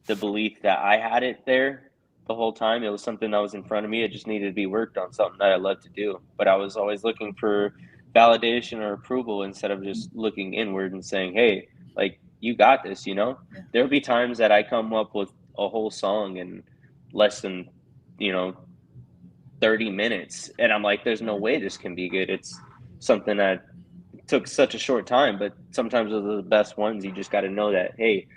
the belief that I had it there the whole time. It was something that was in front of me. It just needed to be worked on, something that I love to do. But I was always looking for validation or approval instead of just looking inward and saying, hey, like, you got this, you know? Yeah. There'll be times that I come up with a whole song in less than, you know, 30 minutes. And I'm like, there's no way this can be good. It's something that took such a short time, but sometimes those are the best ones. You just got to know that, hey,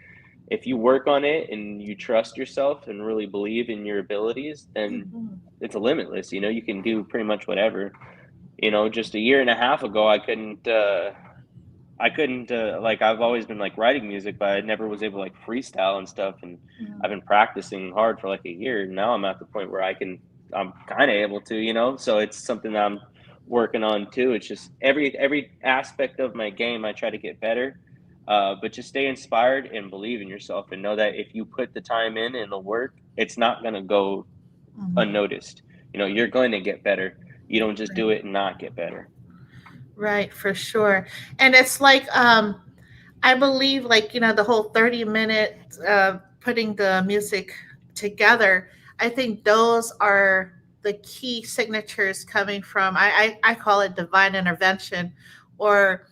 if you work on it and you trust yourself and really believe in your abilities, then Mhm. it's limitless. You know, you can do pretty much whatever. You know, just a year and a half ago, I couldn't like, I've always been like writing music, but I never was able to like freestyle and stuff. And I've been practicing hard for like a year. And now I'm at the point where I'm kind of able to, you know, so it's something that I'm working on too. It's just every aspect of my game, I try to get better. But just stay inspired and believe in yourself, and know that if you put the time in and the work, it's not going to go Mhm. unnoticed. You know, you're going to get better. You don't just Right. do it and not get better. Right, for sure. And it's like, I believe, like, the whole 30-minute putting the music together, I think those are the key signatures coming from, I call it divine intervention, or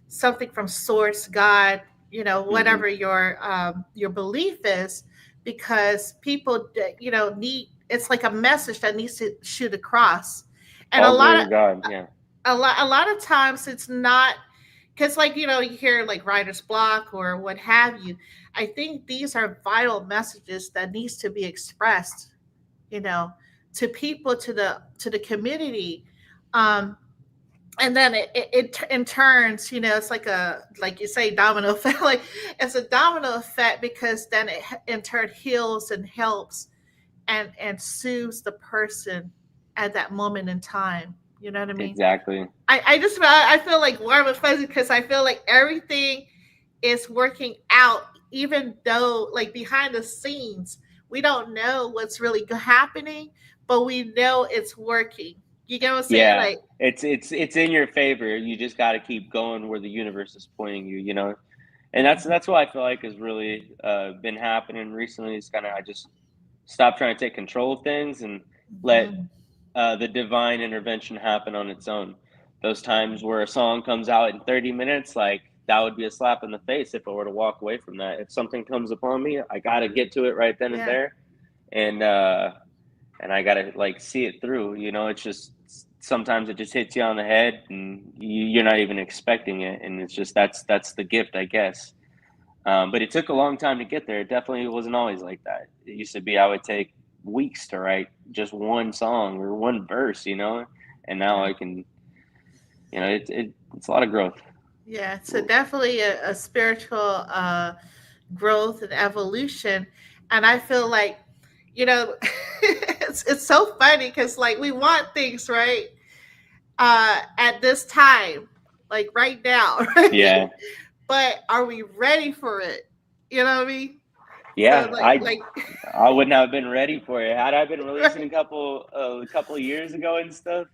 something from source, God, Hmm. whatever your belief is, because people, need, it's like a message that needs to shoot across. And All glory to God. Yeah. a lot of times it's not, because, like, you hear like writer's block or what have you. I think these are vital messages that needs to be expressed, you know to people, to the community. Um and then it in turns, it's like, like you say, domino effect. Like, it's a domino effect, because then it in turn heals and helps and soothes the person at that moment in time. You know what I mean? Exactly. I feel like warm and fuzzy, because I feel like everything is working out, even though, like, behind the scenes, we don't know what's really happening, but we know it's working. You get what I'm saying? Yeah, Like, it's in your favor. You just got to keep going where the universe is pointing you, you know. And that's what I feel like has really been happening recently. Is kind of, I just stopped trying to take control of things and let mhm, the divine intervention happen on its own. Those times where a song comes out in 30 minutes, like, that would be a slap in the face if I were to walk away from that. If something comes upon me, I got to get to it right then and yeah, there. And I gotta like see it through. You know, it's just sometimes it just hits you on the head, and you're not even expecting it, and it's just that's the gift, I guess. But it took a long time to get there. It definitely wasn't always like that. It used to be I would take weeks to write just one song or one verse, you know, and now yeah, I can, you know, it's a lot of growth. yeah. So definitely a spiritual growth and evolution. And I feel like, you know, it's so funny, because, like, we want things, right, at this time, like right now, right? Yeah, But are we ready for it? You know what I mean? So, yeah. like, I wouldn't have been ready for it had I been releasing right, a couple of years ago and stuff.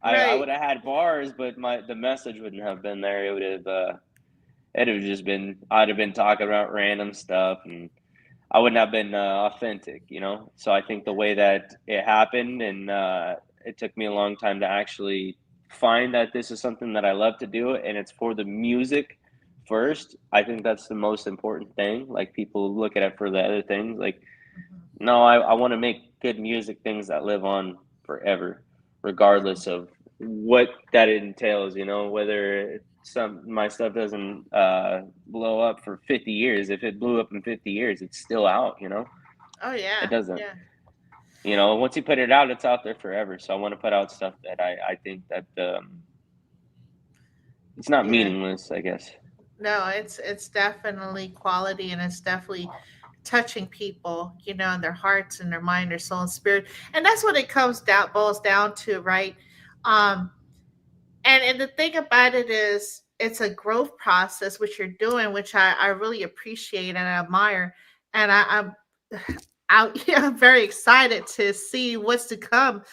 I would right, have had bars, but the message wouldn't have been there. It'd have just been, I'd have been talking about random stuff, and I wouldn't have been authentic, you know. So I think the way that it happened, and it took me a long time to actually find that this is something that I love to do, and it's for the music first. I think that's the most important thing. Like, people look at it for the other things. Like, no, I want to make good music, things that live on forever, regardless of what that entails, you know, whether some my stuff doesn't blow up for 50 years. If it blew up in 50 years, it's still out, you know. oh It yeah, doesn't. yeah. once you put it out, it's out there forever. So I want to put out stuff that I think that it's not Yeah. meaningless, I guess. No, it's definitely quality, and it's definitely touching people, in their hearts and their mind, their soul and spirit. And that's what it boils down to, right? Um, and the thing about it is it's a growth process, which you're doing, which I really appreciate and I admire. And I'm out yeah, I'm very excited to see what's to come.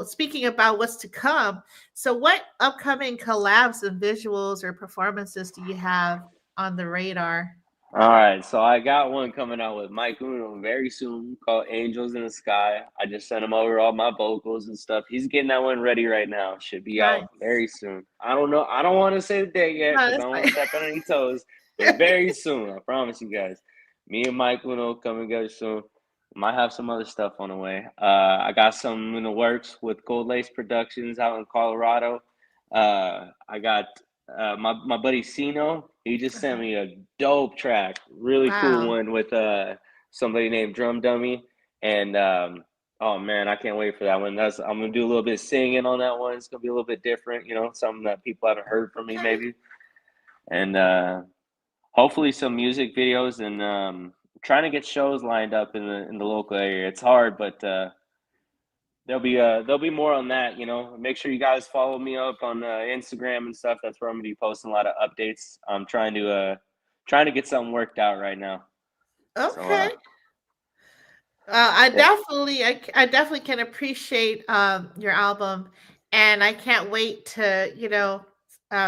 Speaking about what's to come, so what upcoming collabs and visuals or performances do you have on the radar? All right, so I got one coming out with Mike Uno very soon called Angels in the Sky. I just sent him over all my vocals and stuff. He's getting that one ready right now. Should be Nice. out very soon. I don't know. I don't want to say the date yet No, because I that's don't want to fine. step on any toes, but very soon. I promise you guys. Me and Mike Uno coming together soon. Might have some other stuff on the way. I got some in the works with Gold Lace Productions out in Colorado. I got my buddy Sino. He just sent Uh-huh. me a dope track, really cool Wow. one with somebody named Drum Dummy, and oh man, I can't wait for that one. I'm gonna do a little bit of singing on that one. It's gonna be a little bit different, something that people haven't heard from me Okay. maybe, and hopefully some music videos and trying to get shows lined up in the local area. It's hard, but there'll be more on that. Make sure you guys follow me up on Instagram and stuff. That's where I'm gonna be posting a lot of updates. I'm trying to get something worked out right now. So Okay. I yeah. definitely, I definitely can appreciate your album, and I can't wait to,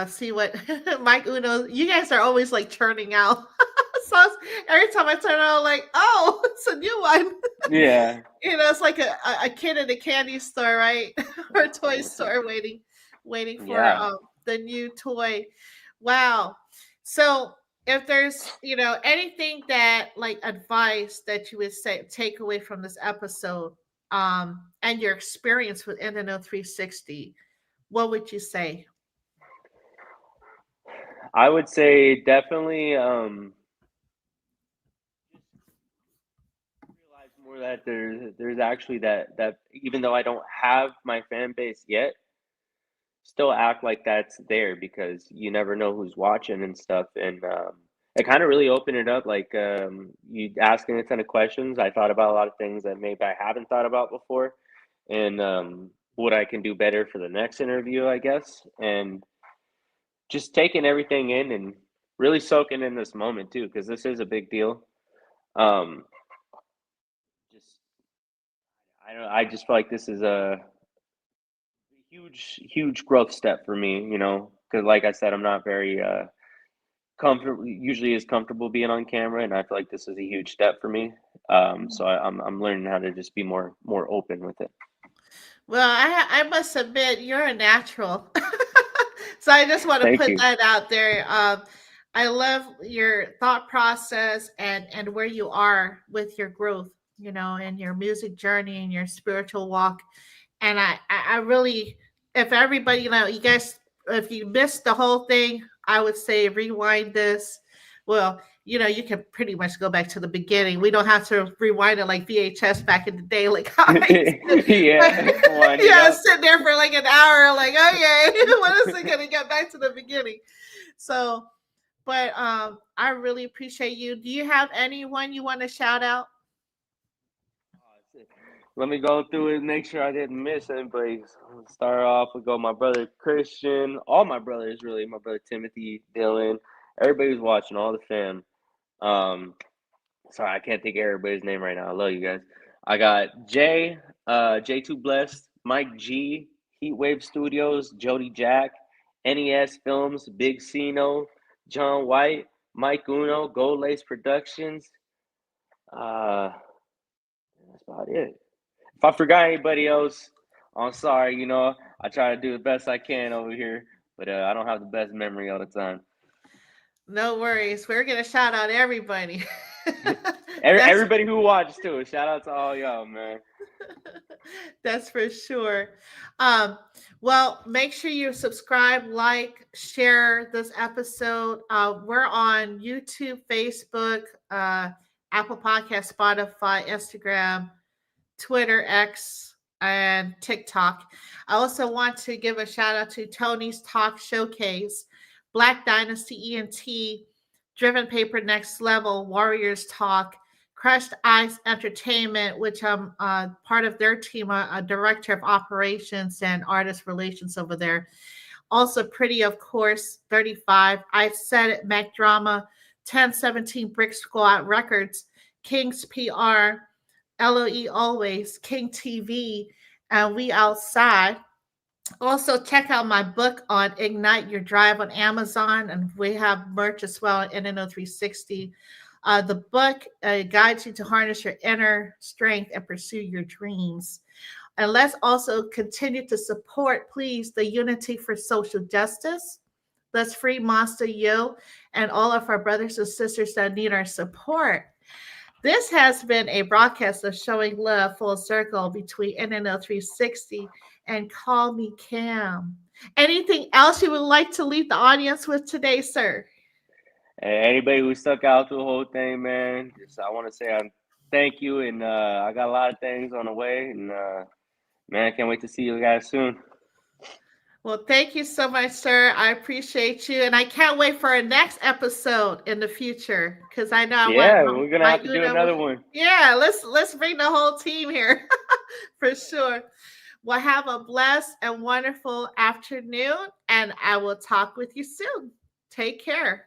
see what Mike Uno. You guys are always like churning out songs. Every time I turn on, like, oh, it's a new one. Yeah. It's like a kid in a candy store, right, or a toy store waiting for Yeah. the new toy. Wow. So if there's anything that like advice that you would say take away from this episode, and your experience with InTHEknow 360, what would you say? I would say definitely realize more that there's actually that even though I don't have my fan base yet, still act like that's there because you never know who's watching and stuff. And it kind of really opened it up. Like you asking a ton of questions. I thought about a lot of things that maybe I haven't thought about before, and what I can do better for the next interview, I guess. And just taking everything in and really soaking in this moment too, because this is a big deal. Um, just I just feel like this is a huge growth step for me, because like I said, I'm not very comfortable usually is comfortable being on camera, and I feel like this is a huge step for me. So I'm learning how to just be more open with it. Well, I must admit you're a natural. So I just want to Thank put you. that out there. I love your thought process and where you are with your growth, and your music journey and your spiritual walk. And I really, if everybody, you guys, if you missed the whole thing, I would say rewind this. Well, you can pretty much go back to the beginning. We don't have to rewind it like VHS back in the day, like how I used to, like, Yeah, wind it yeah, up. sit there for like an hour, like, okay, when is it gonna get back to the beginning? So, but I really appreciate you. Do you have anyone you want to shout out? Let me go through it and make sure I didn't miss anybody. Start off with my brother Christian, all my brothers really, my brother Timothy, Dylan, everybody who's watching, all the fam. Um, Sorry, I can't think of everybody's name right now. I love you guys. I got Jay, J2 Blessed, Mike G, Heatwave Studios, Jody Jack, NES Films, Big Cino, John White, Mike Uno, Gold Lace Productions. Uh, that's about it. If I forgot anybody else, I'm sorry. I try to do the best I can over here, but I don't have the best memory all the time. No worries. We're gonna shout out everybody. That's Everybody who watched too. Shout out to all y'all, man. that's for sure. Um, well, make sure you subscribe, like, share this episode. We're on YouTube, Facebook, Apple Podcast, Spotify, Instagram, Twitter, X, and TikTok. I also want to give a shout out to Tony's Talk Showcase, Black Dynasty ENT, Driven Paper Next Level, Warriors Talk, Crushed Ice Entertainment, which I'm part of their team, a director of operations and artist relations over there. Also Pretty, of course, 35. I Said It, Mac Drama, 1017 Brick Squad Records, King's PR, LOE Always, King TV, and We Outside. Also, check out my book on Ignite Your Drive on Amazon, and we have merch as well at InTHEknow360. The book guides you to harness your inner strength and pursue your dreams. And let's also continue to support, please, the Unity for Social Justice. Let's free Monster Yo and all of our brothers and sisters that need our support. This has been a broadcast of Showing Love Full Circle between InTHEknow360 and Call Me Cam. Anything else you would like to leave the audience with today, sir? Hey, anybody who stuck out through the whole thing, man, I want to say thank you, and I got a lot of things on the way, and man, I can't wait to see you guys soon. Well, thank you so much, sir. I appreciate you, and I can't wait for our next episode in the future because I know we're gonna have to do another one. Yeah, let's bring the whole team here for sure. Well, have a blessed and wonderful afternoon, and I will talk with you soon. Take care.